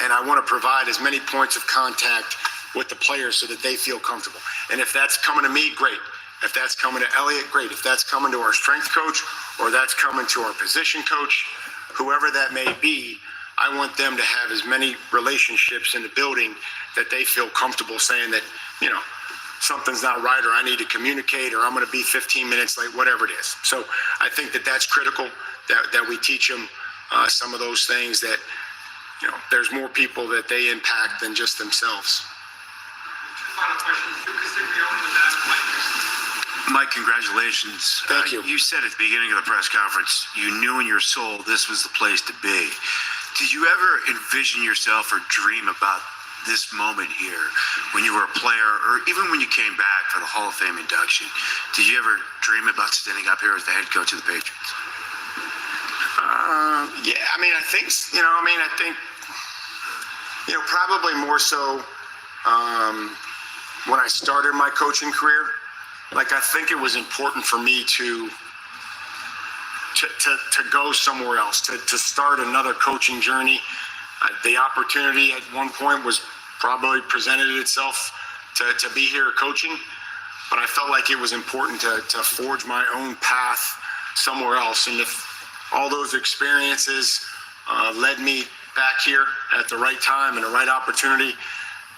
And I want to provide as many points of contact with the players so that they feel comfortable. And if that's coming to me, great. If that's coming to Elliot, great. If that's coming to our strength coach, or that's coming to our position coach, whoever that may be, I want them to have as many relationships in the building that they feel comfortable saying that, something's not right, or I need to communicate, or I'm going to be 15 minutes late, whatever it is. So I think that that's critical, that we teach them some of those things, that, there's more people that they impact than just themselves. Final question. Mike, congratulations. Thank you. You said at the beginning of the press conference, you knew in your soul this was the place to be. Did you ever envision yourself or dream about this moment here when you were a player, or even when you came back for the Hall of Fame induction? Did you ever dream about standing up here as the head coach of the Patriots? Yeah, I mean, I think, probably more so when I started my coaching career. Like, I think it was important for me to go somewhere else, to start another coaching journey. The opportunity at one point was probably presented itself to be here coaching, but I felt like it was important to forge my own path somewhere else. And if all those experiences led me back here at the right time and the right opportunity,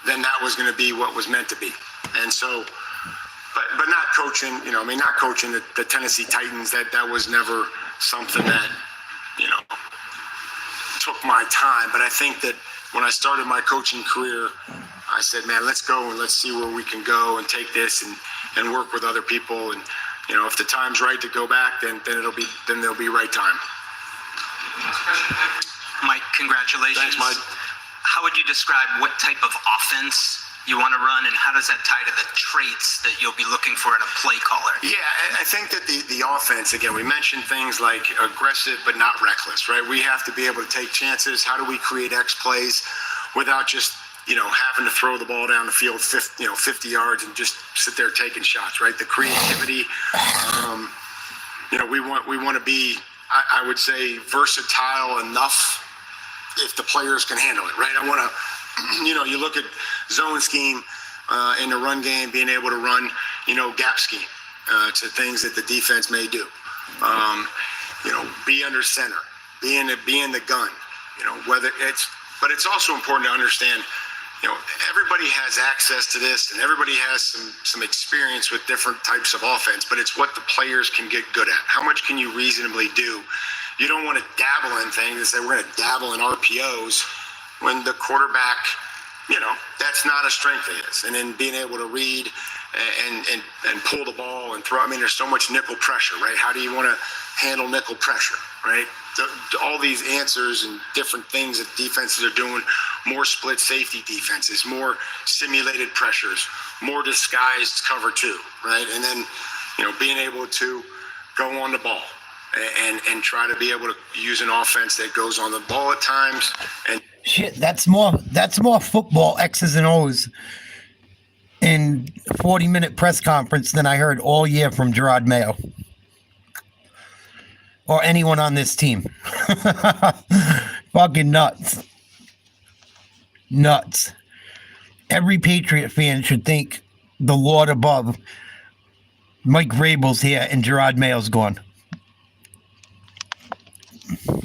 then that was going to be what was meant to be. And so, but not coaching, not coaching the Tennessee Titans. That was never something that, took my time. But I think that when I started my coaching career, I said, man, let's go and let's see where we can go and take this and work with other people. And, if the time's right to go back, then there'll be right time. Mike, congratulations. Thanks, Mike. How would you describe what type of offense you want to run, and how does that tie to the traits that you'll be looking for in a play caller? Yeah, I think that the offense, again, we mentioned things like aggressive but not reckless, right? We have to be able to take chances. How do we create X plays without just, having to throw the ball down the field 50 yards and just sit there taking shots, right? The creativity, we want to be, I would say, versatile enough if the players can handle it, right? I want to, you look at zone scheme in the run game, being able to run, gap scheme to things that the defense may do. Be under center, be in the gun, but it's also important to understand, everybody has access to this and everybody has some experience with different types of offense, but it's what the players can get good at. How much can you reasonably do? You don't want to dabble in things and say, we're going to dabble in RPOs when the quarterback, that's not a strength of his. And then being able to read and pull the ball and throw. I mean, there's so much nickel pressure, right? How do you want to handle nickel pressure, right? All these answers and different things that defenses are doing, more split safety defenses, more simulated pressures, more disguised cover two, right? And then, being able to go on the ball and try to be able to use an offense that goes on the ball at times. And shit, that's more football X's and O's in 40-minute press conference than I heard all year from Gerard Mayo or anyone on this team. Fucking nuts. Every Patriot fan should thank the Lord above. Mike Vrabel's here and Gerard Mayo's gone.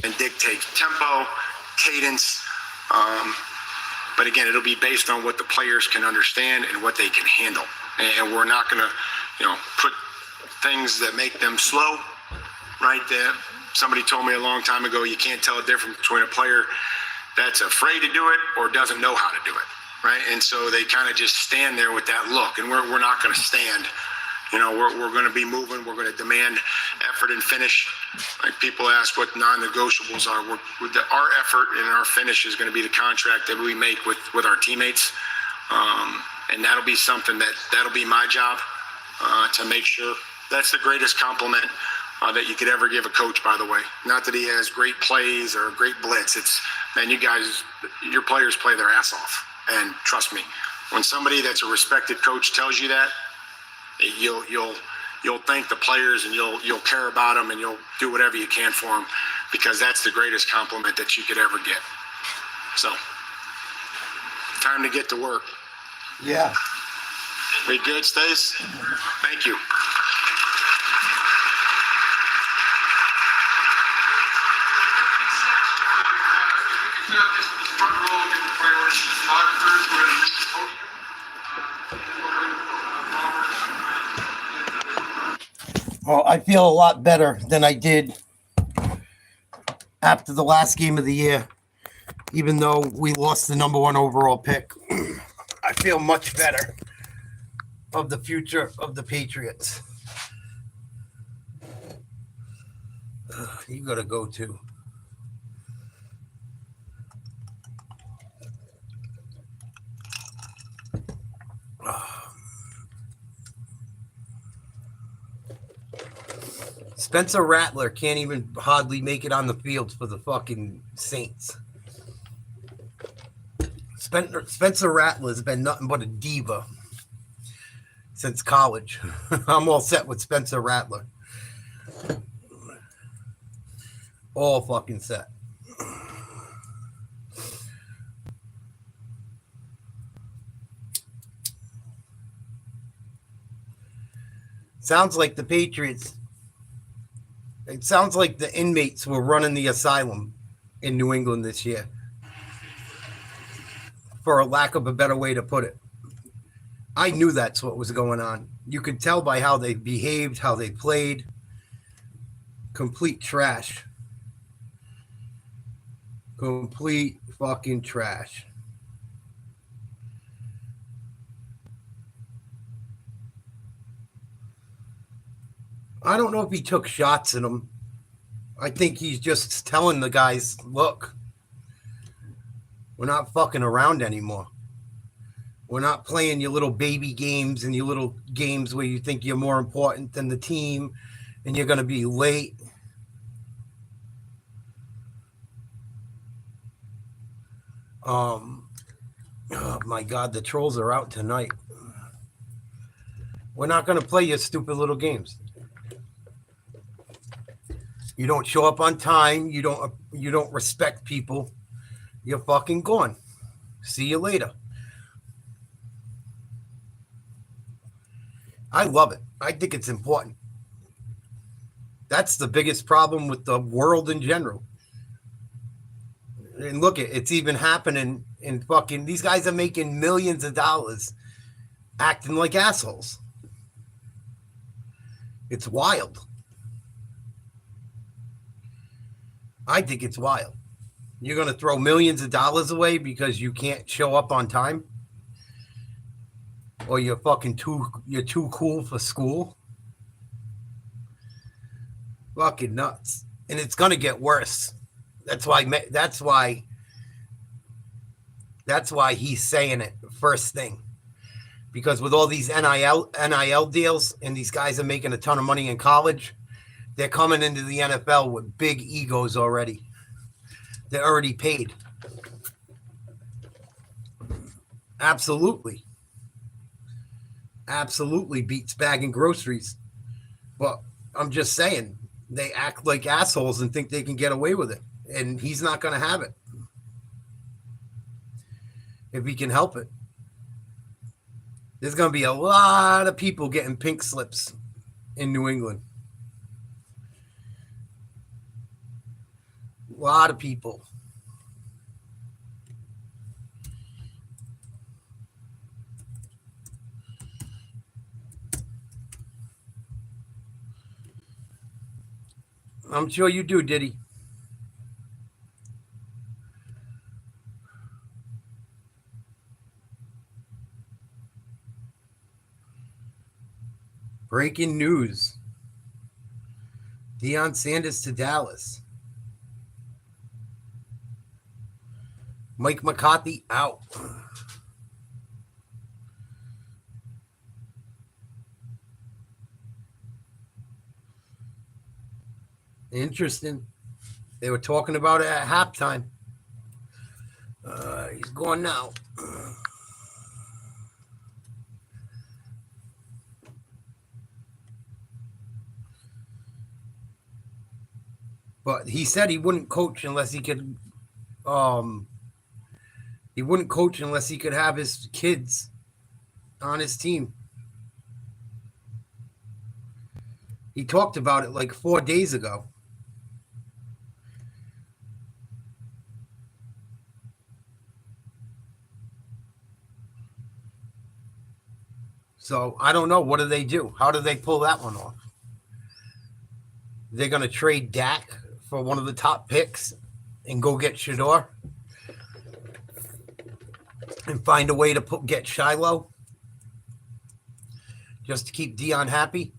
And dictate tempo, cadence. But again, it'll be based on what the players can understand and what they can handle. And we're not going to, put things that make them slow, right? Somebody told me a long time ago, you can't tell a difference between a player that's afraid to do it or doesn't know how to do it, right? And so they kind of just stand there with that look, and we're not going to stand. We're going to be moving. We're going to demand effort and finish. Like people ask what non-negotiables are. Our effort and our finish is going to be the contract that we make with our teammates. And that'll be something that'll be my job to make sure. That's the greatest compliment that you could ever give a coach, by the way. Not that he has great plays or great blitz. It's, man, your players play their ass off. And trust me, when somebody that's a respected coach tells you that, you'll thank the players and you'll care about them and you'll do whatever you can for them, because that's the greatest compliment that you could ever get. So, time to get to work. Yeah. We good, Stace? Thank you. Well, I feel a lot better than I did after the last game of the year, even though we lost the number 1 overall pick. I feel much better of the future of the Patriots. You got to go too. Spencer Rattler can't even hardly make it on the field for the fucking Saints. Spencer Rattler's been nothing but a diva since college. I'm all set with Spencer Rattler. All fucking set. Sounds like the Patriots. It sounds like the inmates were running the asylum in New England this year, for a lack of a better way to put it. I knew that's what was going on. You could tell by how they behaved, how they played. Complete trash. Complete fucking trash. I don't know if he took shots at them. I think he's just telling the guys, look, we're not fucking around anymore. We're not playing your little baby games and your little games where you think you're more important than the team and you're going to be late. Oh my God, the trolls are out tonight. We're not going to play your stupid little games. You don't show up on time. You don't respect people. You're fucking gone. See you later. I love it. I think it's important. That's the biggest problem with the world in general. And look, it's even happening in fucking, these guys are making millions of dollars acting like assholes. It's wild. I think it's wild. You're going to throw millions of dollars away because you can't show up on time? Or you're too cool for school? Fucking nuts. And it's going to get worse. That's why he's saying it first thing. Because with all these NIL deals and these guys are making a ton of money in college, they're coming into the NFL with big egos already. They're already paid. Absolutely. Absolutely beats bagging groceries. But I'm just saying, they act like assholes and think they can get away with it. And he's not going to have it. If he can help it. There's going to be a lot of people getting pink slips in New England. A lot of people. I'm sure you do, Diddy. Breaking news. Deion Sanders to Dallas. Mike McCarthy out. Interesting. They were talking about it at halftime. He's going now. But he said he wouldn't coach unless he could. He wouldn't coach unless he could have his kids on his team. He talked about it like 4 days ago. So I don't know. What do they do? How do they pull that one off? They're going to trade Dak for one of the top picks and go get Shador and find a way to get Shiloh just to keep Deion happy.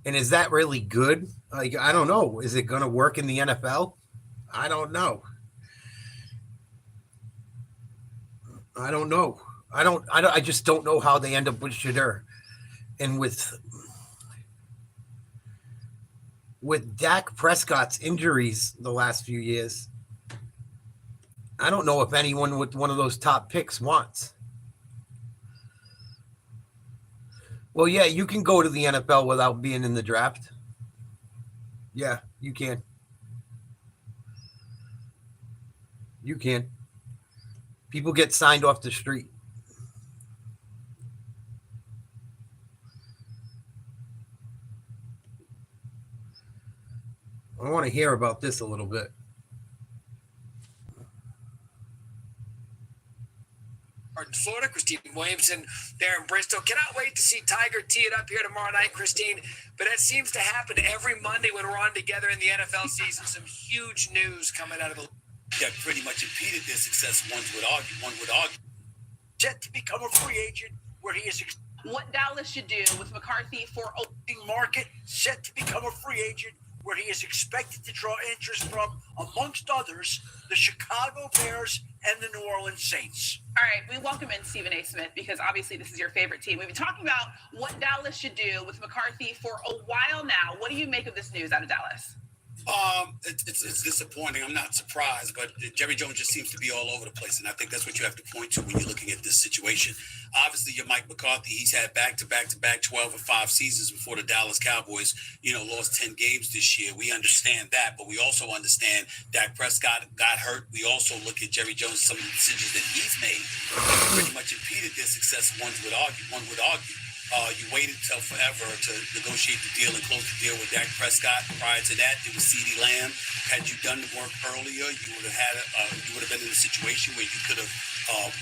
And is that really good? Like, I don't know. Is it going to work in the NFL? I don't know. I don't know. I just don't know how they end up with Shadur. And with Dak Prescott's injuries the last few years, I don't know if anyone with one of those top picks wants. Well, yeah, you can go to the NFL without being in the draft. Yeah, you can. You can. People get signed off the street. I want to hear about this a little bit. Florida, Christine Williamson there in Bristol. Cannot wait to see Tiger tee it up here tomorrow night, Christine. But that seems to happen every Monday when we're on together in the NFL season. Some huge news coming out of the that pretty much impeded their success. One would argue. Set to become a free agent where he is. What Dallas should do with McCarthy for Opening market set to become a free agent where he is expected to draw interest from, amongst others, the Chicago Bears and the New Orleans Saints. All right, we welcome in Stephen A. Smith because obviously this is your favorite team. We've been talking about what Dallas should do with McCarthy for a while now. What do you make of this news out of Dallas? It's disappointing. I'm not surprised, but Jerry Jones just seems to be all over the place, and I think that's what you have to point to when you're looking at this situation. Obviously, you're Mike McCarthy. He's had back-to-back 12 or 5 seasons before the Dallas Cowboys, lost 10 games this year. We understand that, but we also understand Dak Prescott got hurt. We also look at Jerry Jones, some of the decisions that he's made pretty much impeded their success. One would argue. You waited till forever to negotiate the deal and close the deal with Dak Prescott. Prior to that, it was CeeDee Lamb. Had you done the work earlier, you would have been in a situation where you could have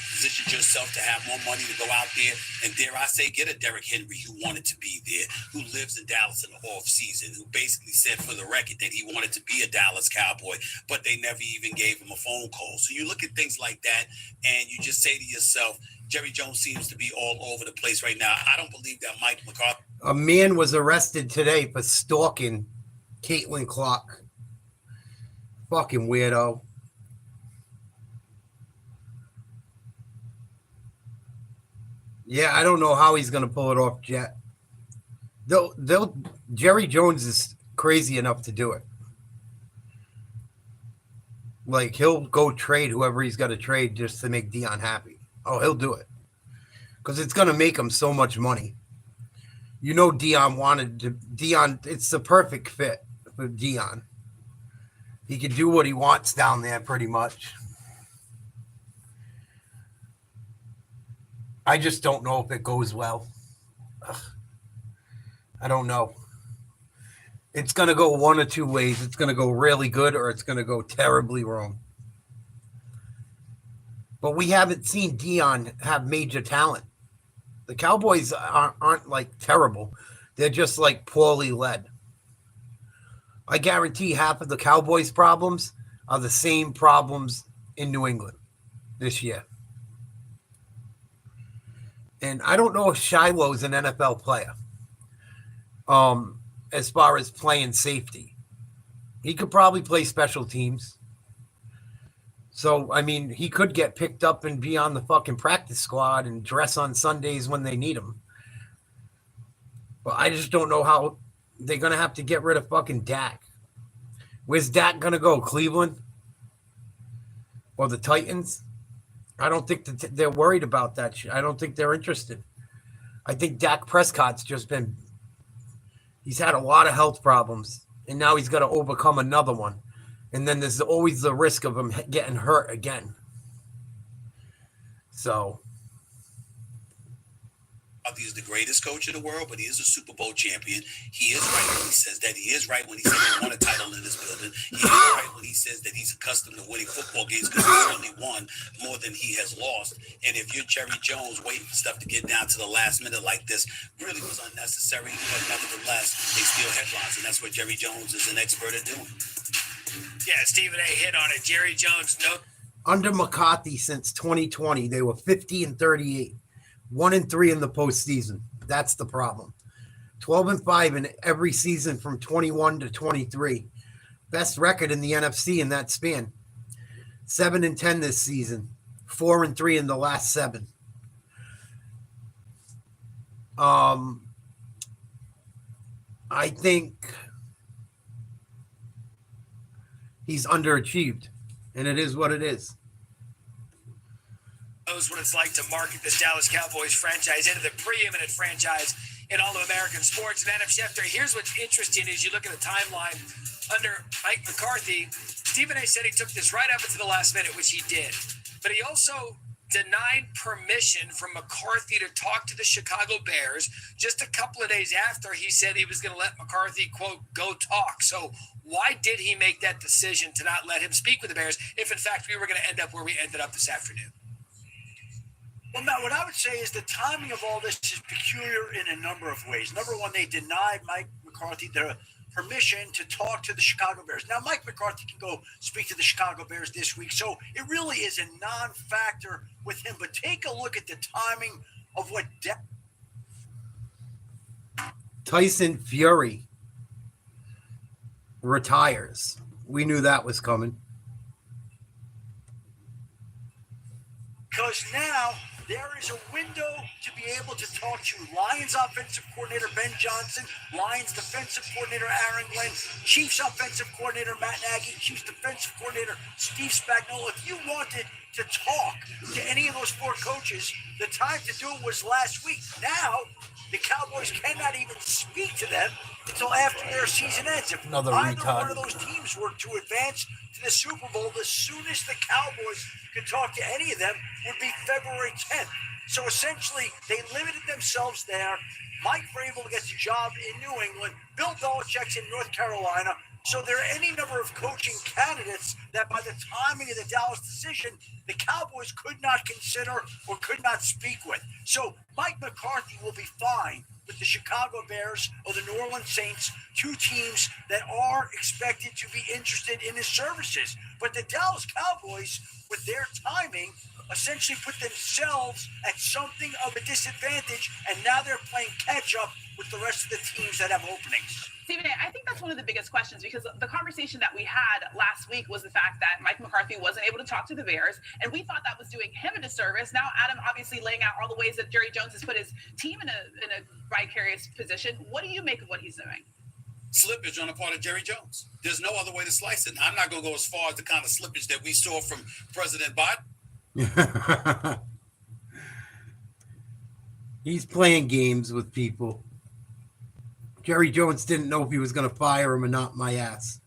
positioned yourself to have more money to go out there and, dare I say, get a Derrick Henry who wanted to be there, who lives in Dallas in the off season, who basically said for the record that he wanted to be a Dallas Cowboy, but they never even gave him a phone call. So you look at things like that and you just say to yourself, Jerry Jones seems to be all over the place right now. I don't believe that Mike McCarthy. A man was arrested today for stalking Caitlin Clark. Fucking weirdo. Yeah, I don't know how he's going to pull it off yet. Jerry Jones is crazy enough to do it. Like, he'll go trade whoever he's got to trade just to make Dion happy. Oh, he'll do it. Because it's going to make him so much money. Dion, it's the perfect fit for Dion. He can do what he wants down there pretty much. I just don't know if it goes well. I don't know. It's going to go one of two ways. It's going to go really good or it's going to go terribly wrong. But we haven't seen Dion have major talent. The Cowboys aren't like terrible. They're just like poorly led. I guarantee half of the Cowboys' problems are the same problems in New England this year. And I don't know if Shiloh's an NFL player. As far as playing safety. He could probably play special teams. So, I mean, he could get picked up and be on the fucking practice squad and dress on Sundays when they need him. But I just don't know how they're going to have to get rid of fucking Dak. Where's Dak going to go? Cleveland? Or the Titans? I don't think that they're worried about that shit. I don't think they're interested. I think Dak Prescott's he's had a lot of health problems, and now he's got to overcome another one. And then there's always the risk of him getting hurt again. So. He is the greatest coach in the world, but he is a Super Bowl champion. He is right when he says that. He is right when he says he won a title in this building. He is right when he says that he's accustomed to winning football games because he's only won more than he has lost. And if you're Jerry Jones waiting for stuff to get down to the last minute like this, really was unnecessary. But nevertheless, they steal headlines, and that's what Jerry Jones is an expert at doing. Yeah, Stephen A. hit on it. Jerry Jones, Under McCarthy since 2020, they were 50-38. 1-3 in the postseason. That's the problem. 12-5 in every season from 21 to 23. Best record in the NFC in that span. 7-10 this season. 4-3 in the last 7. I think he's underachieved, and it is what it is. Knows what it's like to market this Dallas Cowboys franchise into the preeminent franchise in all of American sports. And Adam Schefter, here's what's interesting as you look at the timeline under Mike McCarthy. Stephen A. said he took this right up into the last minute, which he did. But he also denied permission from McCarthy to talk to the Chicago Bears just a couple of days after he said he was going to let McCarthy, quote, go talk. So why did he make that decision to not let him speak with the Bears if, in fact, we were going to end up where we ended up this afternoon? Well, Matt, what I would say is the timing of all this is peculiar in a number of ways. Number one, they denied Mike McCarthy the permission to talk to the Chicago Bears. Now, Mike McCarthy can go speak to the Chicago Bears this week, so it really is a non-factor with him. But take a look at the timing of what Tyson Fury retires. We knew that was coming. Because now there is a window to be able to talk to Lions offensive coordinator Ben Johnson, Lions defensive coordinator Aaron Glenn, Chiefs offensive coordinator Matt Nagy, Chiefs defensive coordinator Steve Spagnuolo. If you wanted to talk to any of those 4 coaches, the time to do it was last week. Now, the Cowboys cannot even speak to them until after their season ends. If Another either retard. one of those teams were to advance to the Super Bowl, the soonest the Cowboys could talk to any of them would be February 10th. So essentially, they limited themselves there. Mike Vrabel gets a job in New England. Bill Belichick's in North Carolina. So there are any number of coaching candidates that by the timing of the Dallas decision, the Cowboys could not consider or could not speak with. So Mike McCarthy will be fine with the Chicago Bears or the New Orleans Saints, 2 teams that are expected to be interested in his services. But the Dallas Cowboys, with their timing, essentially put themselves at something of a disadvantage, and now they're playing catch-up with the rest of the teams that have openings. Stephen A., I think that's one of the biggest questions, because the conversation that we had last week was the fact that Mike McCarthy wasn't able to talk to the Bears, and we thought that was doing him a disservice. Now, Adam obviously laying out all the ways that Jerry Jones has put his team in a vicarious position. What do you make of what he's doing? Slippage on the part of Jerry Jones. There's no other way to slice it. I'm not going to go as far as the kind of slippage that we saw from President Biden. He's playing games with people. Jerry Jones didn't know if he was going to fire him or not, my ass.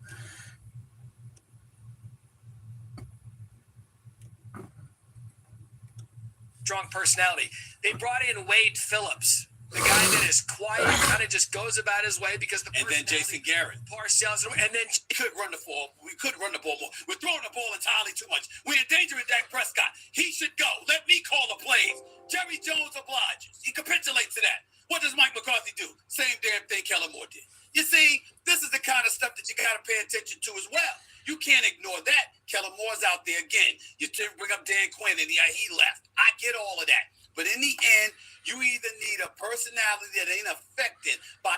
Strong personality. They brought in Wade Phillips, the guy that is quiet, kind of just goes about his way because the And then Jason Garrett. Parcells, and then We could run the ball. We could run the ball more. We're throwing the ball entirely too much. We're endangering Dak Prescott. He should go. Let me call the plays. Jerry Jones obliges. He capitulates to that. What does Mike McCarthy do? Same damn thing Kellen Moore did. You see, this is the kind of stuff that you got to pay attention to as well. You can't ignore that. Kellen Moore's out there again. You bring up Dan Quinn, and he left. I get all of that. But in the end, you either need a personality that ain't affected by...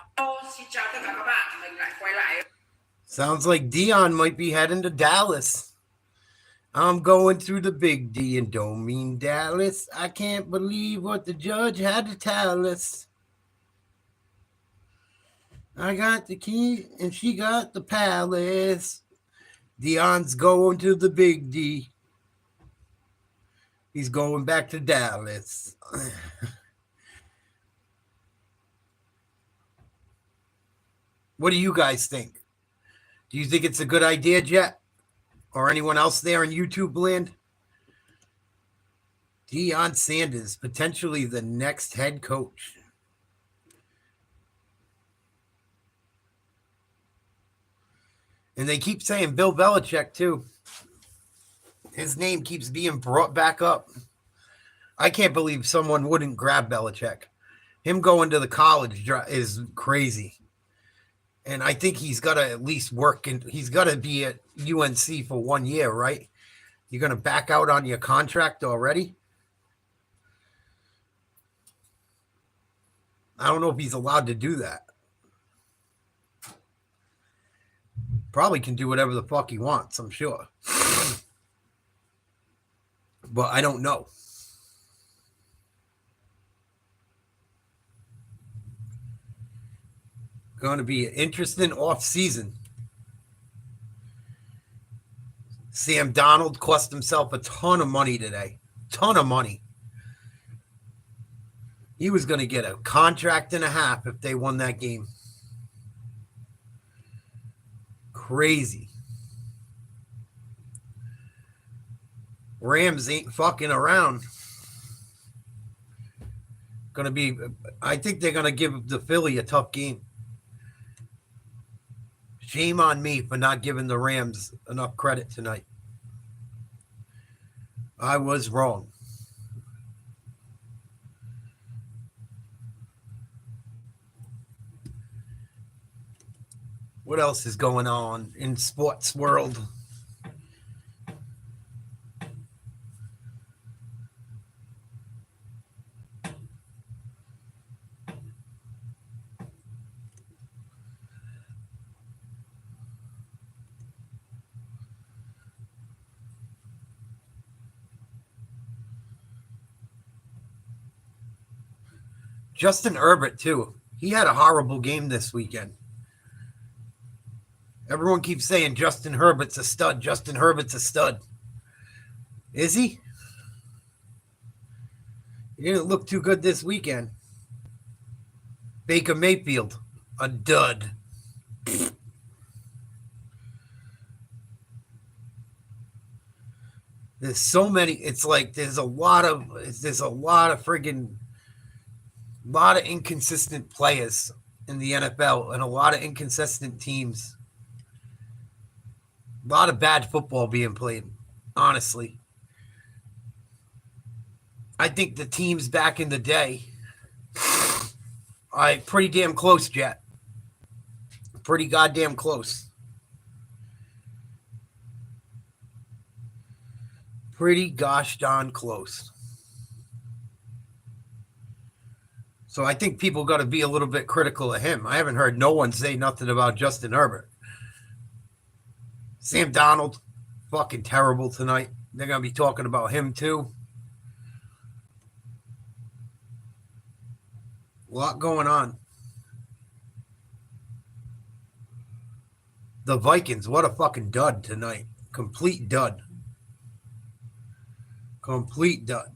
Sounds like Dion might be heading to Dallas. I'm going through the big D and don't mean Dallas. I can't believe what the judge had to tell us. I got the key and she got the palace. Dion's going to the big D. He's going back to Dallas. What do you guys think? Do you think it's a good idea, Jet? Or anyone else there in YouTube land? Deion Sanders, potentially the next head coach. And they keep saying Bill Belichick, too. His name keeps being brought back up. I can't believe someone wouldn't grab Belichick. Him going to the college is crazy. And I think he's got to at least work, and he's got to be at UNC for 1 year, right? You're going to back out on your contract already? I don't know if he's allowed to do that. Probably can do whatever the fuck he wants, I'm sure. But I don't know. Going to be an interesting off season. Sam Donald cost himself a ton of money today. Ton of money. He was going to get a contract and a half if they won that game. Crazy. Rams ain't fucking around. Going to be, I think they're going to give the Philly a tough game. Shame on me for not giving the Rams enough credit tonight. I was wrong. What else is going on in sports world? Justin Herbert, too. He had a horrible game this weekend. Everyone keeps saying Justin Herbert's a stud. Justin Herbert's a stud. Is he? He didn't look too good this weekend. Baker Mayfield, a dud. There's so many. It's like there's a lot of friggin' lot of inconsistent players in the NFL and a lot of inconsistent teams. A lot of bad football being played, honestly. I think the teams back in the day are pretty damn close, Jet. Pretty goddamn close. Pretty gosh darn close. So I think people got to be a little bit critical of him. I haven't heard no one say nothing about Justin Herbert. Sam Donald, fucking terrible tonight. They're going to be talking about him too. A lot going on. The Vikings, what a fucking dud tonight. Complete dud. Complete dud.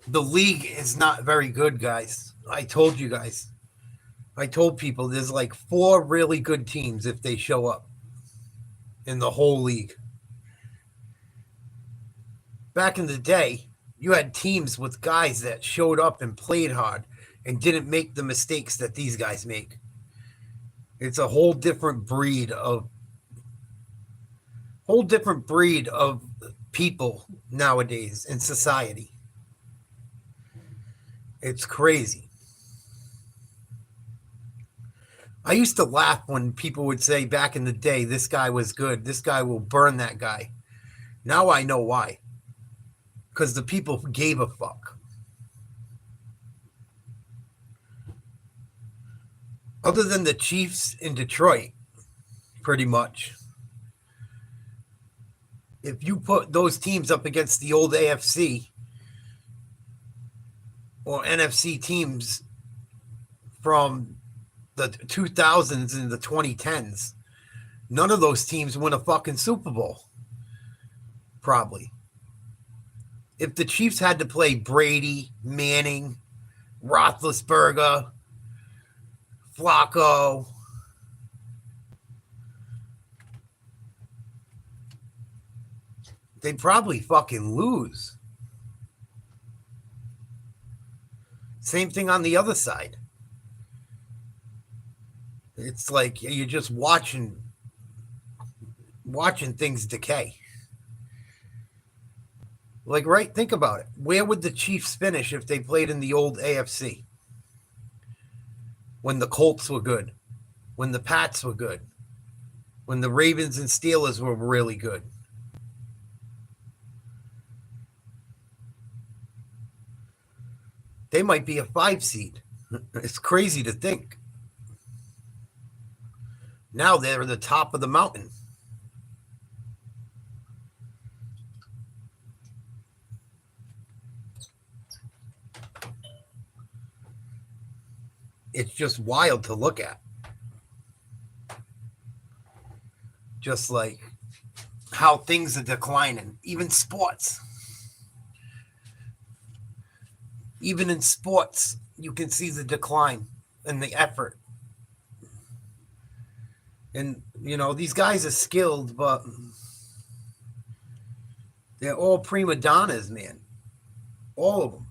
The league is not very good, guys. I told you guys. I told people there's like 4 really good teams if they show up in the whole league. Back in the day, you had teams with guys that showed up and played hard and didn't make the mistakes that these guys make. It's a whole different breed of people nowadays in society. It's crazy. I used to laugh when people would say back in the day, this guy was good. This guy will burn that guy. Now I know why. Because the people gave a fuck. Other than the Chiefs in Detroit, pretty much. If you put those teams up against the old AFC or NFC teams from the 2000s and the 2010s, none of those teams win a fucking Super Bowl. Probably. If the Chiefs had to play Brady, Manning, Roethlisberger, Flacco, they'd probably fucking lose. Same thing on the other side. It's like you're just watching things decay. Like, right, think about it. Where would the Chiefs finish if they played in the old AFC? When the Colts were good. When the Pats were good. When the Ravens and Steelers were really good. They might be a 5 seed. It's crazy to think. Now they're the top of the mountain. It's just wild to look at. Just like how things are declining, even sports. Even in sports, you can see the decline and the effort. And, you know, these guys are skilled, but they're all prima donnas, man. All of them.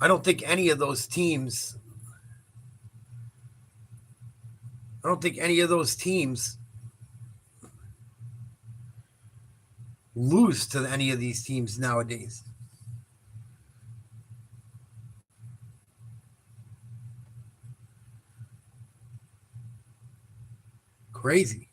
I don't think any of those teams lose to any of these teams nowadays. Crazy.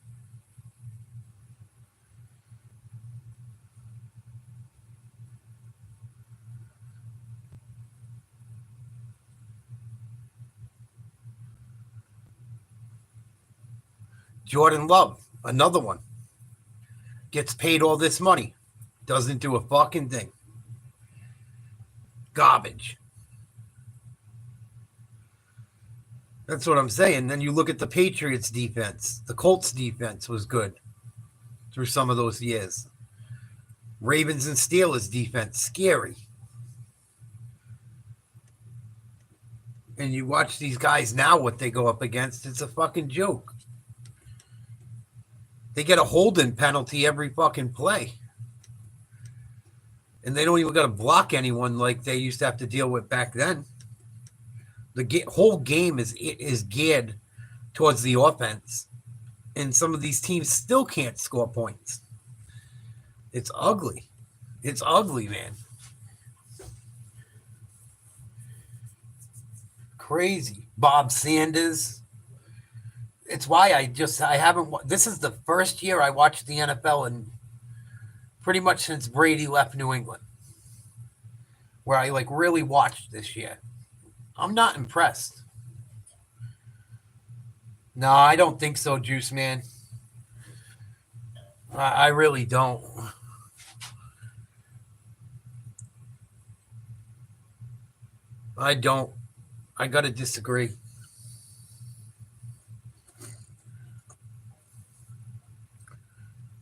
Jordan Love, another one. Gets paid all this money. Doesn't do a fucking thing. Garbage. That's what I'm saying. Then you look at the Patriots defense. The Colts defense was good through some of those years. Ravens and Steelers defense, scary. And you watch these guys now, what they go up against, it's a fucking joke. They get a holding penalty every fucking play. And they don't even got to block anyone like they used to have to deal with back then. The whole game is geared towards the offense. And some of these teams still can't score points. It's ugly. It's ugly, man. Crazy. Bob Sanders. It's why I haven't. This is the first year I watched the NFL and pretty much since Brady left New England, where I like really watched this year. I'm not impressed. No, I don't think so, Juice Man. I really don't. I don't. I got to disagree.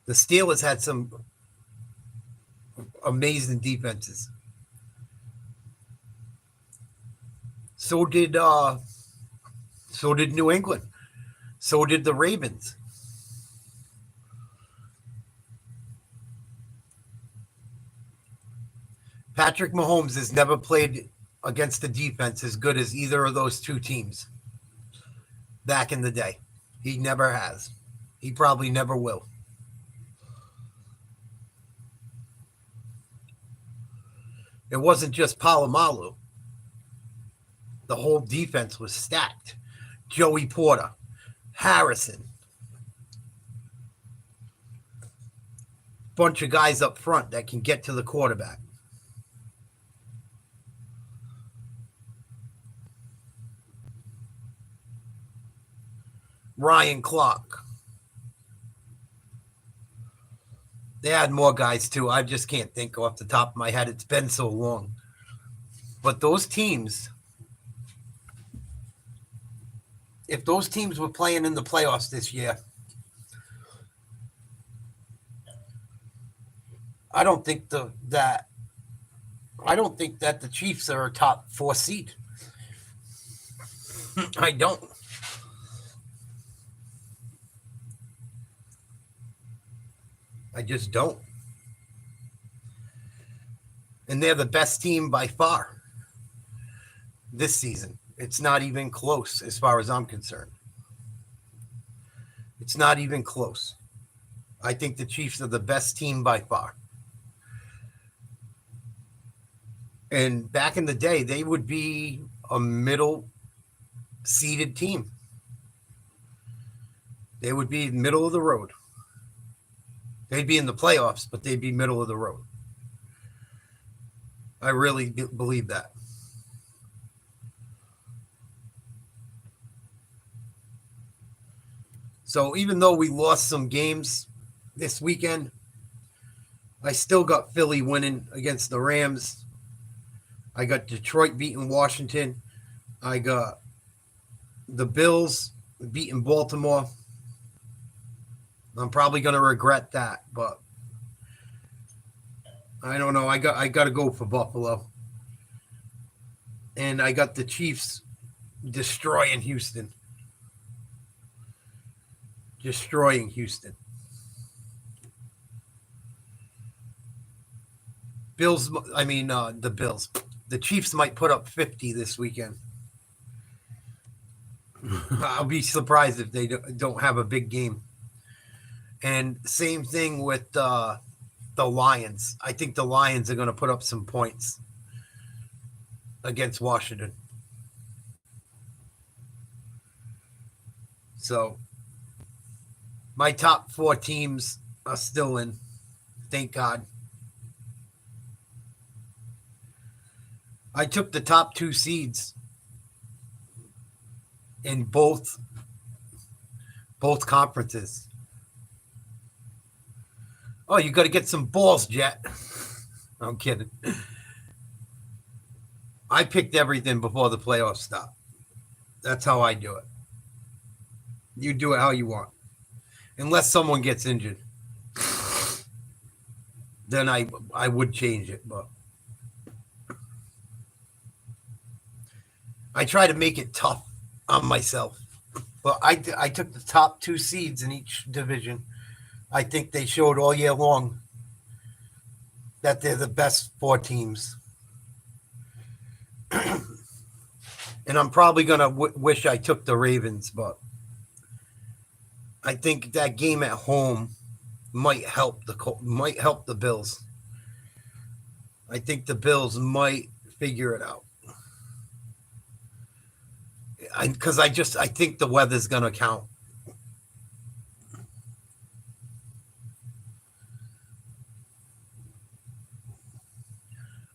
The Steelers had some amazing defenses. So did New England. So did the Ravens. Patrick Mahomes has never played against a defense as good as either of those two teams back in the day. He never has. He probably never will. It wasn't just Palomalu. The whole defense was stacked. Joey Porter, Harrison, bunch of guys up front that can get to the quarterback. Ryan Clark. They had more guys too. I just can't think off the top of my head. It's been so long. But those teams, if those teams were playing in the playoffs this year, I don't think that the Chiefs are a top 4 seed. I don't. I just don't. And they're the best team by far this season. It's not even close as far as I'm concerned. It's not even close. I think the Chiefs are the best team by far. And back in the day, they would be a middle-seeded team. They would be middle of the road. They'd be in the playoffs, but they'd be middle of the road. I really believe that. So even though we lost some games this weekend, I still got Philly winning against the Rams. I got Detroit beating Washington. I got the Bills beating Baltimore. I'm probably going to regret that, but I don't know. I got to go for Buffalo. And I got the Chiefs destroying Houston. Destroying Houston. The Bills. The Chiefs might put up 50 this weekend. I'll be surprised if they don't have a big game. And same thing with the Lions. I think the Lions are going to put up some points against Washington. So my top 4 teams are still in. Thank God. I took the top 2 seeds in both conferences. Oh, you got to get some balls, Jet. I'm kidding. I picked everything before the playoffs stopped. That's how I do it. You do it how you want. Unless someone gets injured. Then I would change it, but I try to make it tough on myself. But I took the top 2 seeds in each division. I think they showed all year long that they're the best 4 teams. And I'm probably going to wish I took the Ravens, but I think that game at home might help the Bills. I think the Bills might figure it out. Because I think the weather's going to count.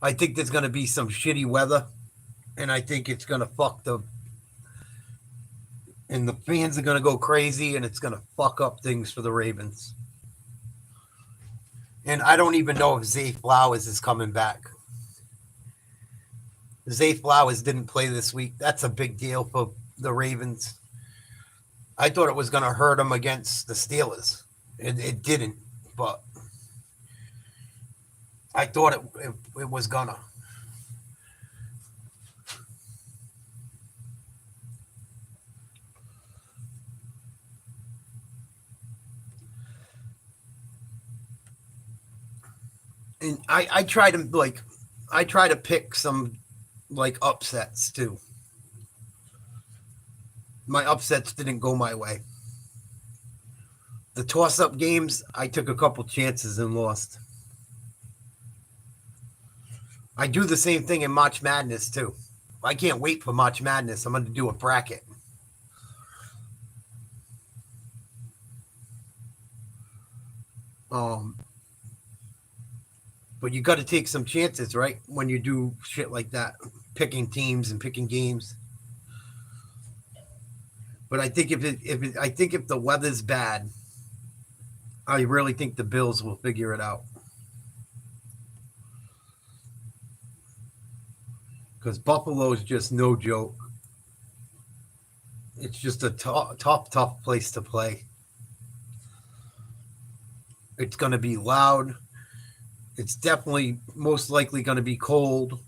I think there's going to be some shitty weather, and I think it's going to and the fans are going to go crazy, and it's going to fuck up things for the Ravens. And I don't even know if Zay Flowers is coming back. Zay Flowers didn't play this week. That's a big deal for the Ravens. I thought it was going to hurt them against the Steelers. It didn't, but I thought it was going to. And I try to pick some upsets too. My upsets didn't go my way. The toss-up games, I took a couple chances and lost. I do the same thing in March Madness too. I can't wait for March Madness. I'm going to do a bracket. But you got to take some chances, right? When you do shit like that, picking teams and picking games. But I think if the weather's bad, I really think the Bills will figure it out. Because Buffalo is just no joke. It's just a tough place to play. It's going to be loud. It's definitely most likely going to be cold.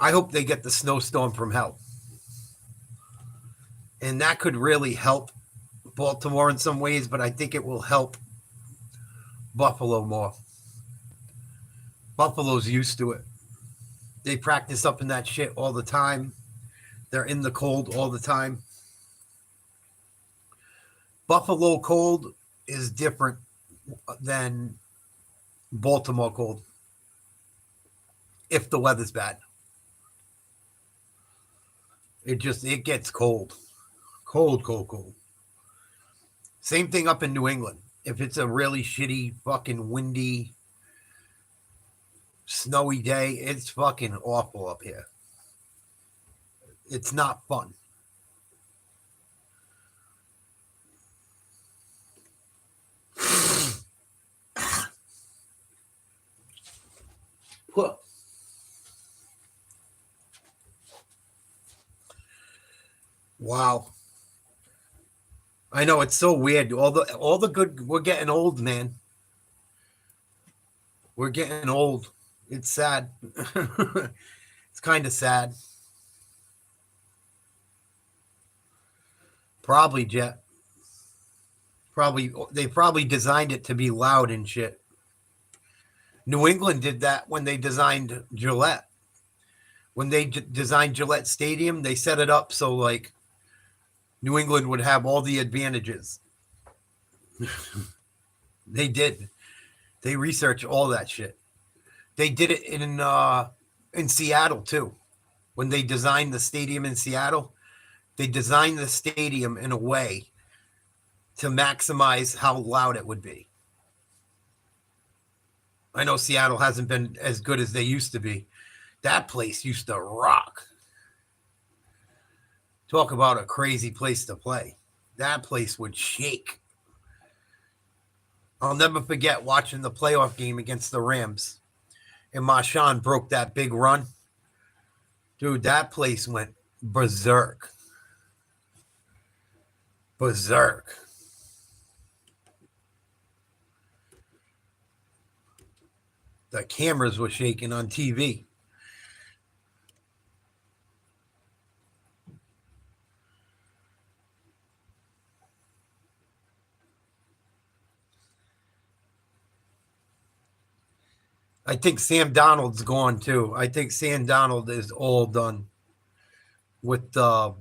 I hope they get the snowstorm from hell. And that could really help Baltimore in some ways, but I think it will help Buffalo more. Buffalo's used to it. They practice up in that shit all the time. They're in the cold all the time. Buffalo cold is different than Baltimore cold. If the weather's bad. It gets cold. Cold. Same thing up in New England. If it's a really shitty, fucking windy, snowy day, it's fucking awful up here. It's not fun. Wow. I know it's so weird. All the good. We're getting old, man. We're getting old. It's sad. It's kind of sad. Probably, Jet. Probably they probably designed it to be loud and shit. New England did that when they designed Gillette. When they designed Gillette Stadium, they set it up so like New England would have all the advantages. They did. They researched all that shit. They did it in Seattle too. When they designed the stadium in Seattle, they designed the stadium in a way to maximize how loud it would be. I know Seattle hasn't been as good as they used to be. That place used to rock. Talk about a crazy place to play. That place would shake. I'll never forget watching the playoff game against the Rams. And Marshawn broke that big run. Dude, that place went berserk. Berserk. The cameras were shaking on TV. I think Sam Donald's gone too. I think Sam Donald is all done with the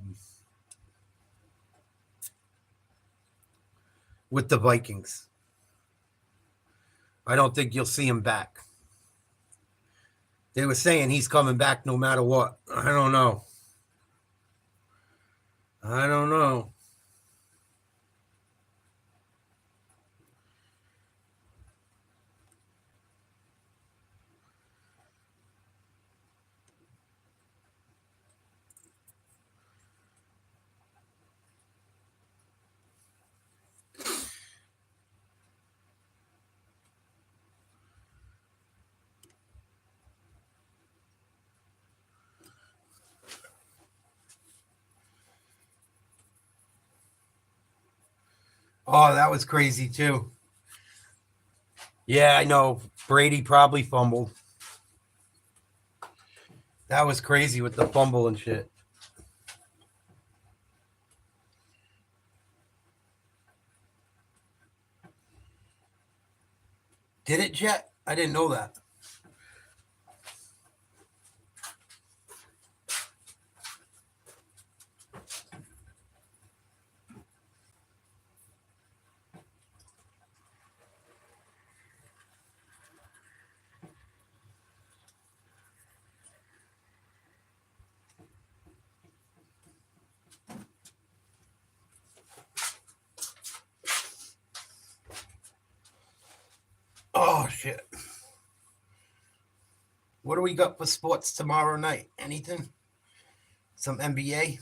Vikings. I don't think you'll see him back. They were saying he's coming back no matter what. I don't know. I don't know. Oh, that was crazy too. Yeah, I know. Brady probably fumbled. That was crazy with the fumble and shit. Did it, Jet? I didn't know that. Oh, shit. What do we got for sports tomorrow night? Anything? Some NBA?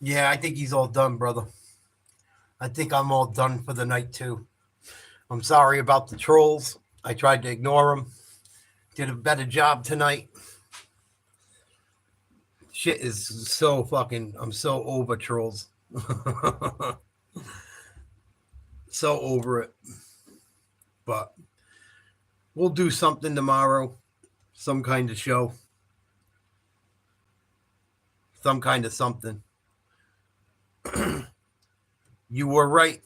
Yeah, I think he's all done, brother. I think I'm all done for the night, too. I'm sorry about the trolls. I tried to ignore them. Did a better job tonight. Shit is so fucking... I'm so over trolls. So over it. But We'll do something tomorrow. Some kind of show. Some kind of something. You were right,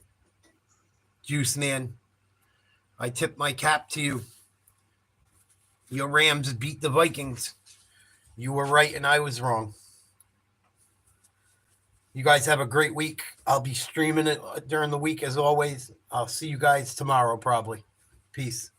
Juice Man. I tip my cap to you. Your Rams beat the Vikings. You were right and I was wrong. You guys have a great week. I'll be streaming it during the week as always. I'll see you guys tomorrow probably. Peace.